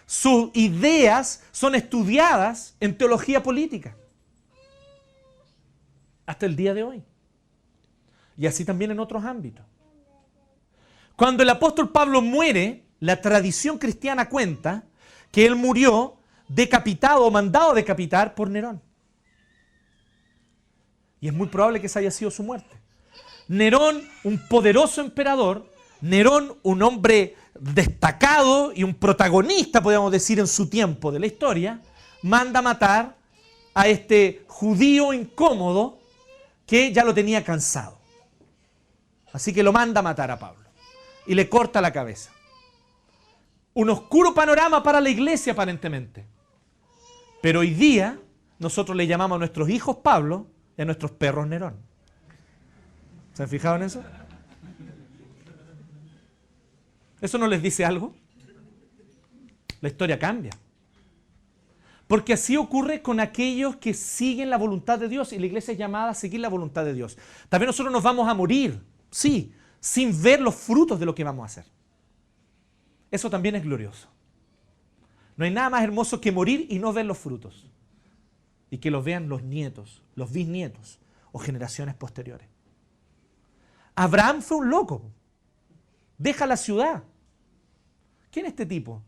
Sus ideas son estudiadas en teología política. Hasta el día de hoy. Y así también en otros ámbitos. Cuando el apóstol Pablo muere, la tradición cristiana cuenta que él murió decapitado o mandado decapitar por Nerón. Y es muy probable que esa haya sido su muerte. Nerón, un poderoso emperador, Nerón, un hombre destacado y un protagonista, podríamos decir, en su tiempo de la historia, manda matar a este judío incómodo que ya lo tenía cansado. Así que lo manda a matar a Pablo y le corta la cabeza. Un oscuro panorama para la iglesia aparentemente. Pero hoy día nosotros le llamamos a nuestros hijos Pablo y a nuestros perros Nerón. ¿Se han fijado en eso? ¿Eso no les dice algo? La historia cambia. Porque así ocurre con aquellos que siguen la voluntad de Dios y la iglesia es llamada a seguir la voluntad de Dios. También nosotros nos vamos a morir, sí, sin ver los frutos de lo que vamos a hacer. Eso también es glorioso. No hay nada más hermoso que morir y no ver los frutos. Y que los vean los nietos, los bisnietos o generaciones posteriores. Abraham fue un loco. Deja la ciudad. ¿Quién es este tipo?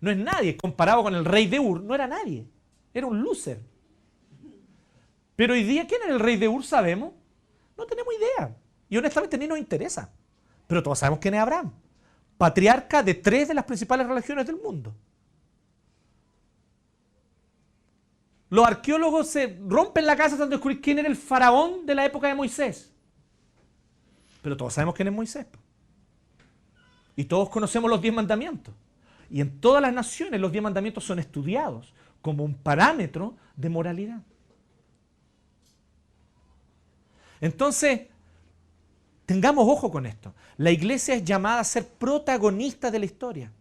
No es nadie. Comparado con el rey de Ur, no era nadie. Era un loser. Pero hoy día, ¿quién era el rey de Ur? ¿Sabemos? No tenemos idea. Y honestamente ni nos interesa. Pero todos sabemos quién es Abraham. Patriarca de 3 de las principales religiones del mundo. Los arqueólogos se rompen la cabeza tratando de descubrir quién era el faraón de la época de Moisés. Pero todos sabemos quién es Moisés. Y todos conocemos los 10 mandamientos. Y en todas las naciones los 10 mandamientos son estudiados como un parámetro de moralidad. Entonces, tengamos ojo con esto. La iglesia es llamada a ser protagonista de la historia.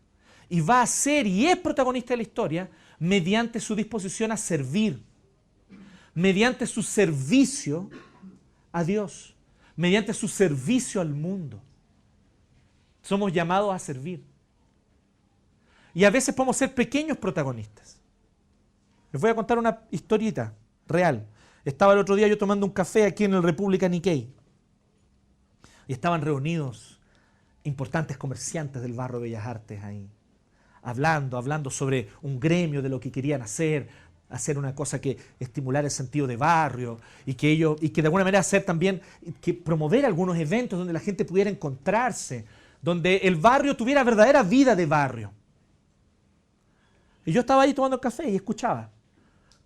Y va a ser y es protagonista de la historia mediante su disposición a servir. Mediante su servicio a Dios. Mediante su servicio al mundo. Somos llamados a servir. Y a veces podemos ser pequeños protagonistas. Les voy a contar una historieta real. Estaba el otro día yo tomando un café aquí en el República Nikkei. Y estaban reunidos importantes comerciantes del barrio Bellas Artes ahí. Hablando sobre un gremio, de lo que querían hacer una cosa que estimular el sentido de barrio y que de alguna manera hacer también, que promover algunos eventos donde la gente pudiera encontrarse, donde el barrio tuviera verdadera vida de barrio. Y yo estaba ahí tomando café y escuchaba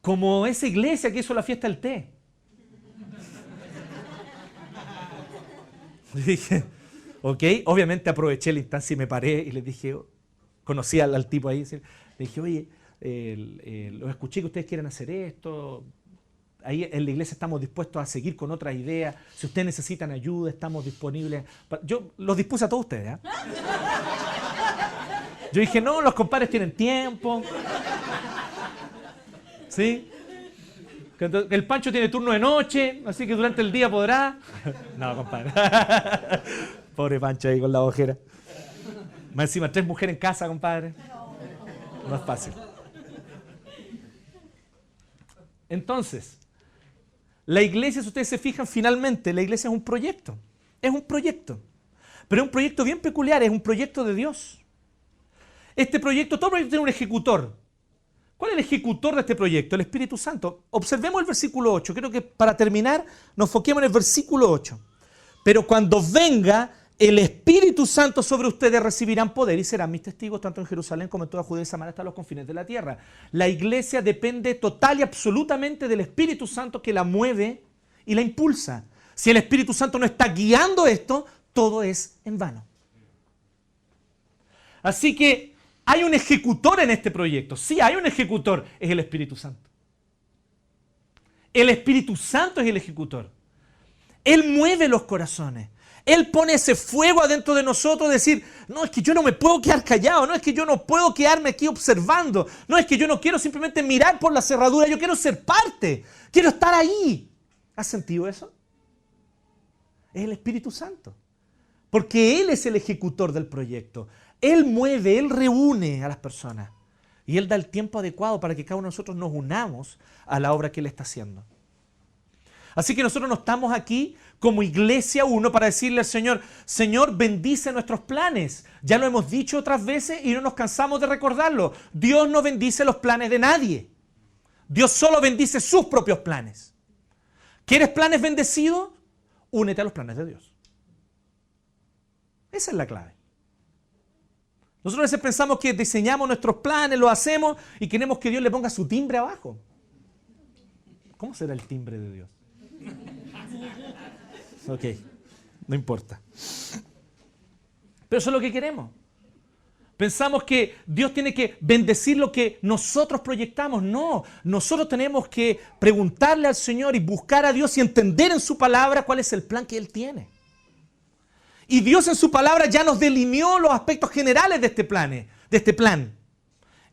como esa iglesia que hizo la fiesta del té. Le dije, ok, obviamente aproveché la instancia y me paré y les dije, conocí al tipo ahí, le dije, oye, los escuché que ustedes quieren hacer esto, ahí en la iglesia estamos dispuestos a seguir con otras ideas, si ustedes necesitan ayuda, estamos disponibles. Yo los dispuse a todos ustedes, ¿eh? Yo dije, no, los compadres tienen tiempo. ¿Sí? El Pancho tiene turno de noche, así que durante el día podrá. No, compadre. Pobre Pancho ahí con la ojera. Más encima, 3 mujeres en casa, compadre. No es fácil. Entonces, la iglesia, si ustedes se fijan, finalmente, la iglesia es un proyecto. Es un proyecto. Pero es un proyecto bien peculiar, es un proyecto de Dios. Este proyecto, todo proyecto tiene un ejecutor. ¿Cuál es el ejecutor de este proyecto? El Espíritu Santo. Observemos el versículo 8. Creo que para terminar nos enfoquemos en el versículo 8. Pero cuando venga el Espíritu Santo sobre ustedes, recibirán poder y serán mis testigos tanto en Jerusalén como en toda Judea y Samaria hasta los confines de la tierra. La iglesia depende total y absolutamente del Espíritu Santo que la mueve y la impulsa. Si el Espíritu Santo no está guiando esto, todo es en vano. Así que hay un ejecutor en este proyecto. Sí, hay un ejecutor. Es el Espíritu Santo. El Espíritu Santo es el ejecutor. Él mueve los corazones. Él pone ese fuego adentro de nosotros, decir, no, es que yo no me puedo quedar callado, no es que yo no puedo quedarme aquí observando, no es que yo no quiero simplemente mirar por la cerradura, yo quiero ser parte, quiero estar ahí. ¿Has sentido eso? Es el Espíritu Santo. Porque Él es el ejecutor del proyecto. Él mueve, Él reúne a las personas. Y Él da el tiempo adecuado para que cada uno de nosotros nos unamos a la obra que Él está haciendo. Así que nosotros no estamos aquí como iglesia uno para decirle al Señor, Señor, bendice nuestros planes. Ya lo hemos dicho otras veces y no nos cansamos de recordarlo. Dios no bendice los planes de nadie. Dios solo bendice sus propios planes. ¿Quieres planes bendecidos? Únete a los planes de Dios. Esa es la clave. Nosotros a veces pensamos que diseñamos nuestros planes, lo hacemos y queremos que Dios le ponga su timbre abajo. ¿Cómo será el timbre de Dios? Ok, no importa. Pero eso es lo que queremos. Pensamos que Dios tiene que bendecir lo que nosotros proyectamos. No, nosotros tenemos que preguntarle al Señor y buscar a Dios y entender en su palabra cuál es el plan que Él tiene. Y Dios en su palabra ya nos delineó los aspectos generales de este plan.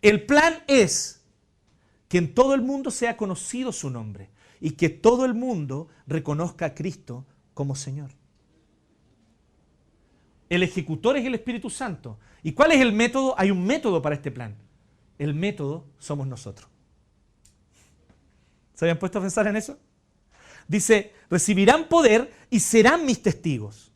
El plan es que en todo el mundo sea conocido su nombre y que todo el mundo reconozca a Cristo como Señor. El ejecutor es el Espíritu Santo. ¿Y cuál es el método? Hay un método para este plan. El método somos nosotros. ¿Se habían puesto a pensar en eso? Dice, recibirán poder y serán mis testigos.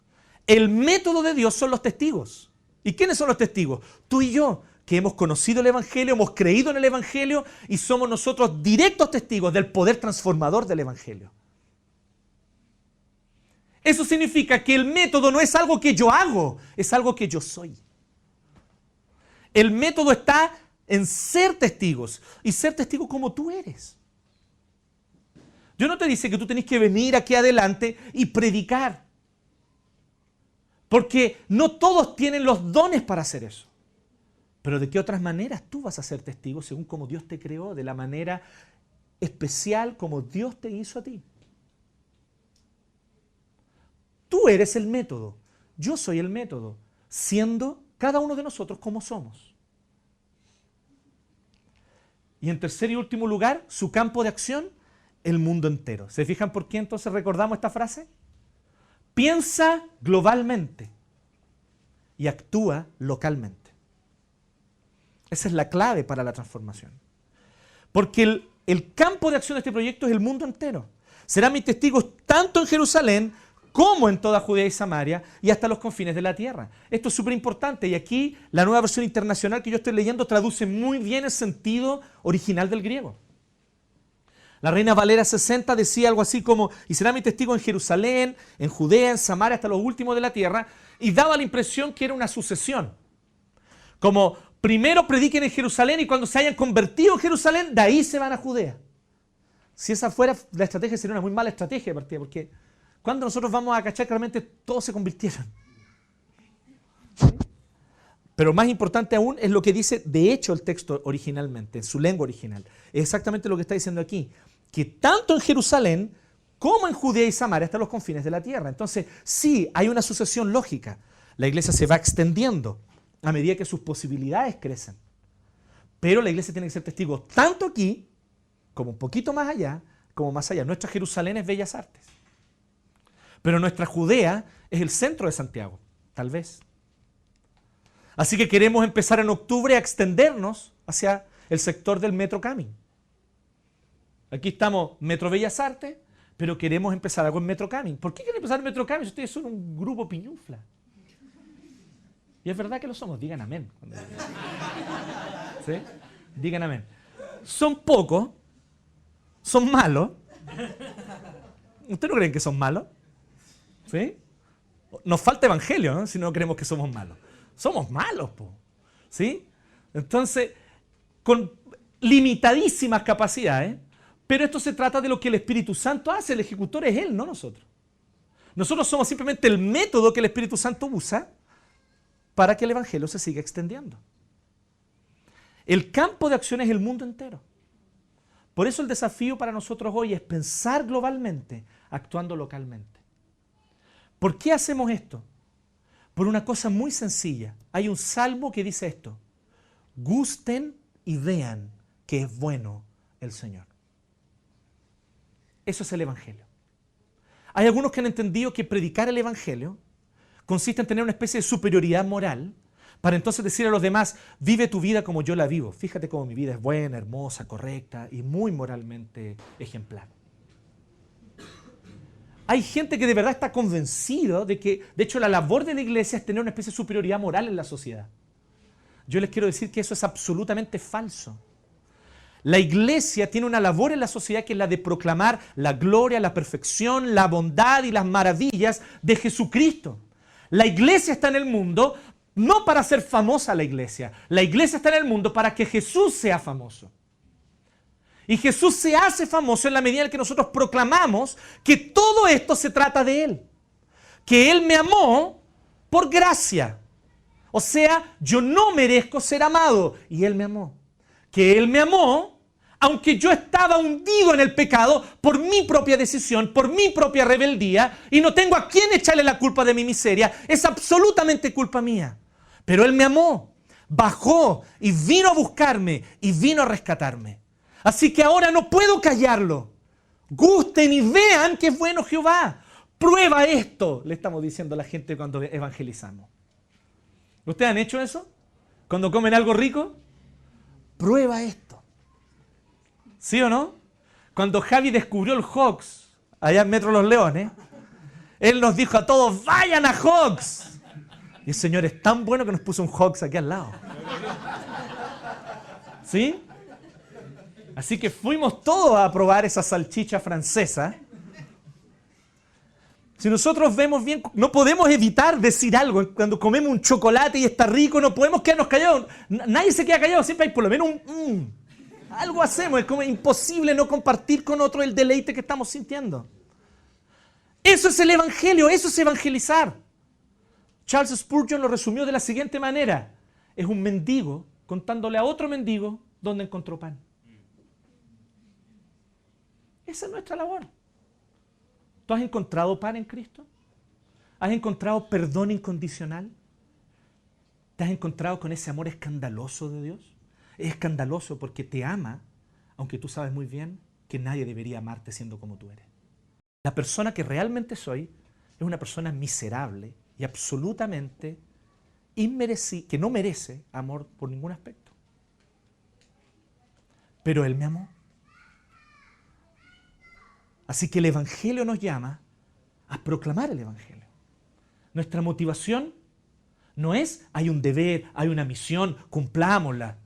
El método de Dios son los testigos. ¿Y quiénes son los testigos? Tú y yo, que hemos conocido el Evangelio, hemos creído en el Evangelio y somos nosotros directos testigos del poder transformador del Evangelio. Eso significa que el método no es algo que yo hago, es algo que yo soy. El método está en ser testigos y ser testigos como tú eres. Dios no te dice que tú tenés que venir aquí adelante y predicar. Porque no todos tienen los dones para hacer eso. Pero ¿de qué otras maneras tú vas a ser testigo según como Dios te creó? De la manera especial como Dios te hizo a ti. Tú eres el método. Yo soy el método. Siendo cada uno de nosotros como somos. Y en tercer y último lugar, su campo de acción, el mundo entero. ¿Se fijan por qué entonces recordamos esta frase? Piensa globalmente y actúa localmente. Esa es la clave para la transformación. Porque el campo de acción de este proyecto es el mundo entero. Serán mis testigos tanto en Jerusalén como en toda Judea y Samaria y hasta los confines de la tierra. Esto es súper importante y aquí la nueva versión internacional que yo estoy leyendo traduce muy bien el sentido original del griego. La Reina Valera 60 decía algo así como, y será mi testigo en Jerusalén, en Judea, en Samaria, hasta los últimos de la tierra, y daba la impresión que era una sucesión. Como primero prediquen en Jerusalén y cuando se hayan convertido en Jerusalén, de ahí se van a Judea. Si esa fuera la estrategia, sería una muy mala estrategia de partida, porque ¿cuándo nosotros vamos a cachar que realmente todos se convirtieron? ¿Sí? Pero más importante aún es lo que dice de hecho el texto originalmente, en su lengua original. Es exactamente lo que está diciendo aquí, que tanto en Jerusalén como en Judea y Samaria hasta los confines de la tierra. Entonces, sí, hay una sucesión lógica. La iglesia se va extendiendo a medida que sus posibilidades crecen. Pero la iglesia tiene que ser testigo tanto aquí, como un poquito más allá, como más allá. Nuestra Jerusalén es Bellas Artes. Pero nuestra Judea es el centro de Santiago, tal vez. Así que queremos empezar en octubre a extendernos hacia el sector del Metro Camin. Aquí estamos, Metro Bellas Artes, pero queremos empezar algo en Metro Camin. ¿Por qué quieren empezar en Metro Camin si ustedes son un grupo piñufla? Y es verdad que lo somos, digan amén. ¿Sí? Digan amén. Son pocos, son malos. ¿Ustedes no creen que son malos? ¿Sí? Nos falta evangelio, ¿no? Si no creemos que somos malos. Somos malos, po. ¿Sí? Entonces, con limitadísimas capacidades, pero esto se trata de lo que el Espíritu Santo hace. El ejecutor es Él, no nosotros. Nosotros somos simplemente el método que el Espíritu Santo usa para que el evangelio se siga extendiendo. El campo de acción es el mundo entero. Por eso el desafío para nosotros hoy es pensar globalmente, actuando localmente. ¿Por qué hacemos esto? Por una cosa muy sencilla. Hay un salmo que dice esto: gusten y vean que es bueno el Señor. Eso es el evangelio. Hay algunos que han entendido que predicar el evangelio consiste en tener una especie de superioridad moral para entonces decir a los demás: vive tu vida como yo la vivo. Fíjate cómo mi vida es buena, hermosa, correcta y muy moralmente ejemplar. Hay gente que de verdad está convencido de que, de hecho, la labor de la iglesia es tener una especie de superioridad moral en la sociedad. Yo les quiero decir que eso es absolutamente falso. La iglesia tiene una labor en la sociedad que es la de proclamar la gloria, la perfección, la bondad y las maravillas de Jesucristo. La iglesia está en el mundo no para hacer famosa la iglesia. La iglesia está en el mundo para que Jesús sea famoso. Y Jesús se hace famoso en la medida en que nosotros proclamamos que todo esto se trata de Él. Que Él me amó por gracia. O sea, yo no merezco ser amado y Él me amó. Que Él me amó aunque yo estaba hundido en el pecado por mi propia decisión, por mi propia rebeldía, y no tengo a quién echarle la culpa de mi miseria. Es absolutamente culpa mía. Pero Él me amó, bajó y vino a buscarme y vino a rescatarme. Así que ahora no puedo callarlo. Gusten y vean que es bueno Jehová. Prueba esto, le estamos diciendo a la gente cuando evangelizamos. ¿Ustedes han hecho eso? Cuando comen algo rico, prueba esto. ¿Sí o no? Cuando Javi descubrió el Hogs, allá en Metro Los Leones, él nos dijo a todos: vayan a Hogs. Y el Señor es tan bueno que nos puso un Hogs aquí al lado. ¿Sí? Así que fuimos todos a probar esa salchicha francesa. Si nosotros vemos bien, no podemos evitar decir algo. Cuando comemos un chocolate y está rico, no podemos quedarnos callados. Nadie se queda callado, siempre hay por lo menos un algo hacemos, es como imposible no compartir con otro el deleite que estamos sintiendo. Eso es el evangelio, eso es evangelizar. Charles Spurgeon lo resumió de la siguiente manera: es un mendigo contándole a otro mendigo dónde encontró pan. Esa es nuestra labor. ¿Tú has encontrado pan en Cristo? ¿Has encontrado perdón incondicional? ¿Te has encontrado con ese amor escandaloso de Dios? Es escandaloso porque te ama, aunque tú sabes muy bien que nadie debería amarte siendo como tú eres. La persona que realmente soy es una persona miserable y absolutamente que no merece amor por ningún aspecto. Pero Él me amó. Así que el Evangelio nos llama a proclamar el Evangelio. Nuestra motivación no es: hay un deber, hay una misión, cumplámosla.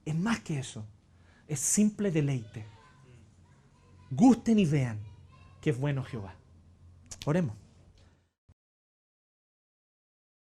Es más que eso. Es simple deleite. Gusten y vean que es bueno Jehová. Oremos.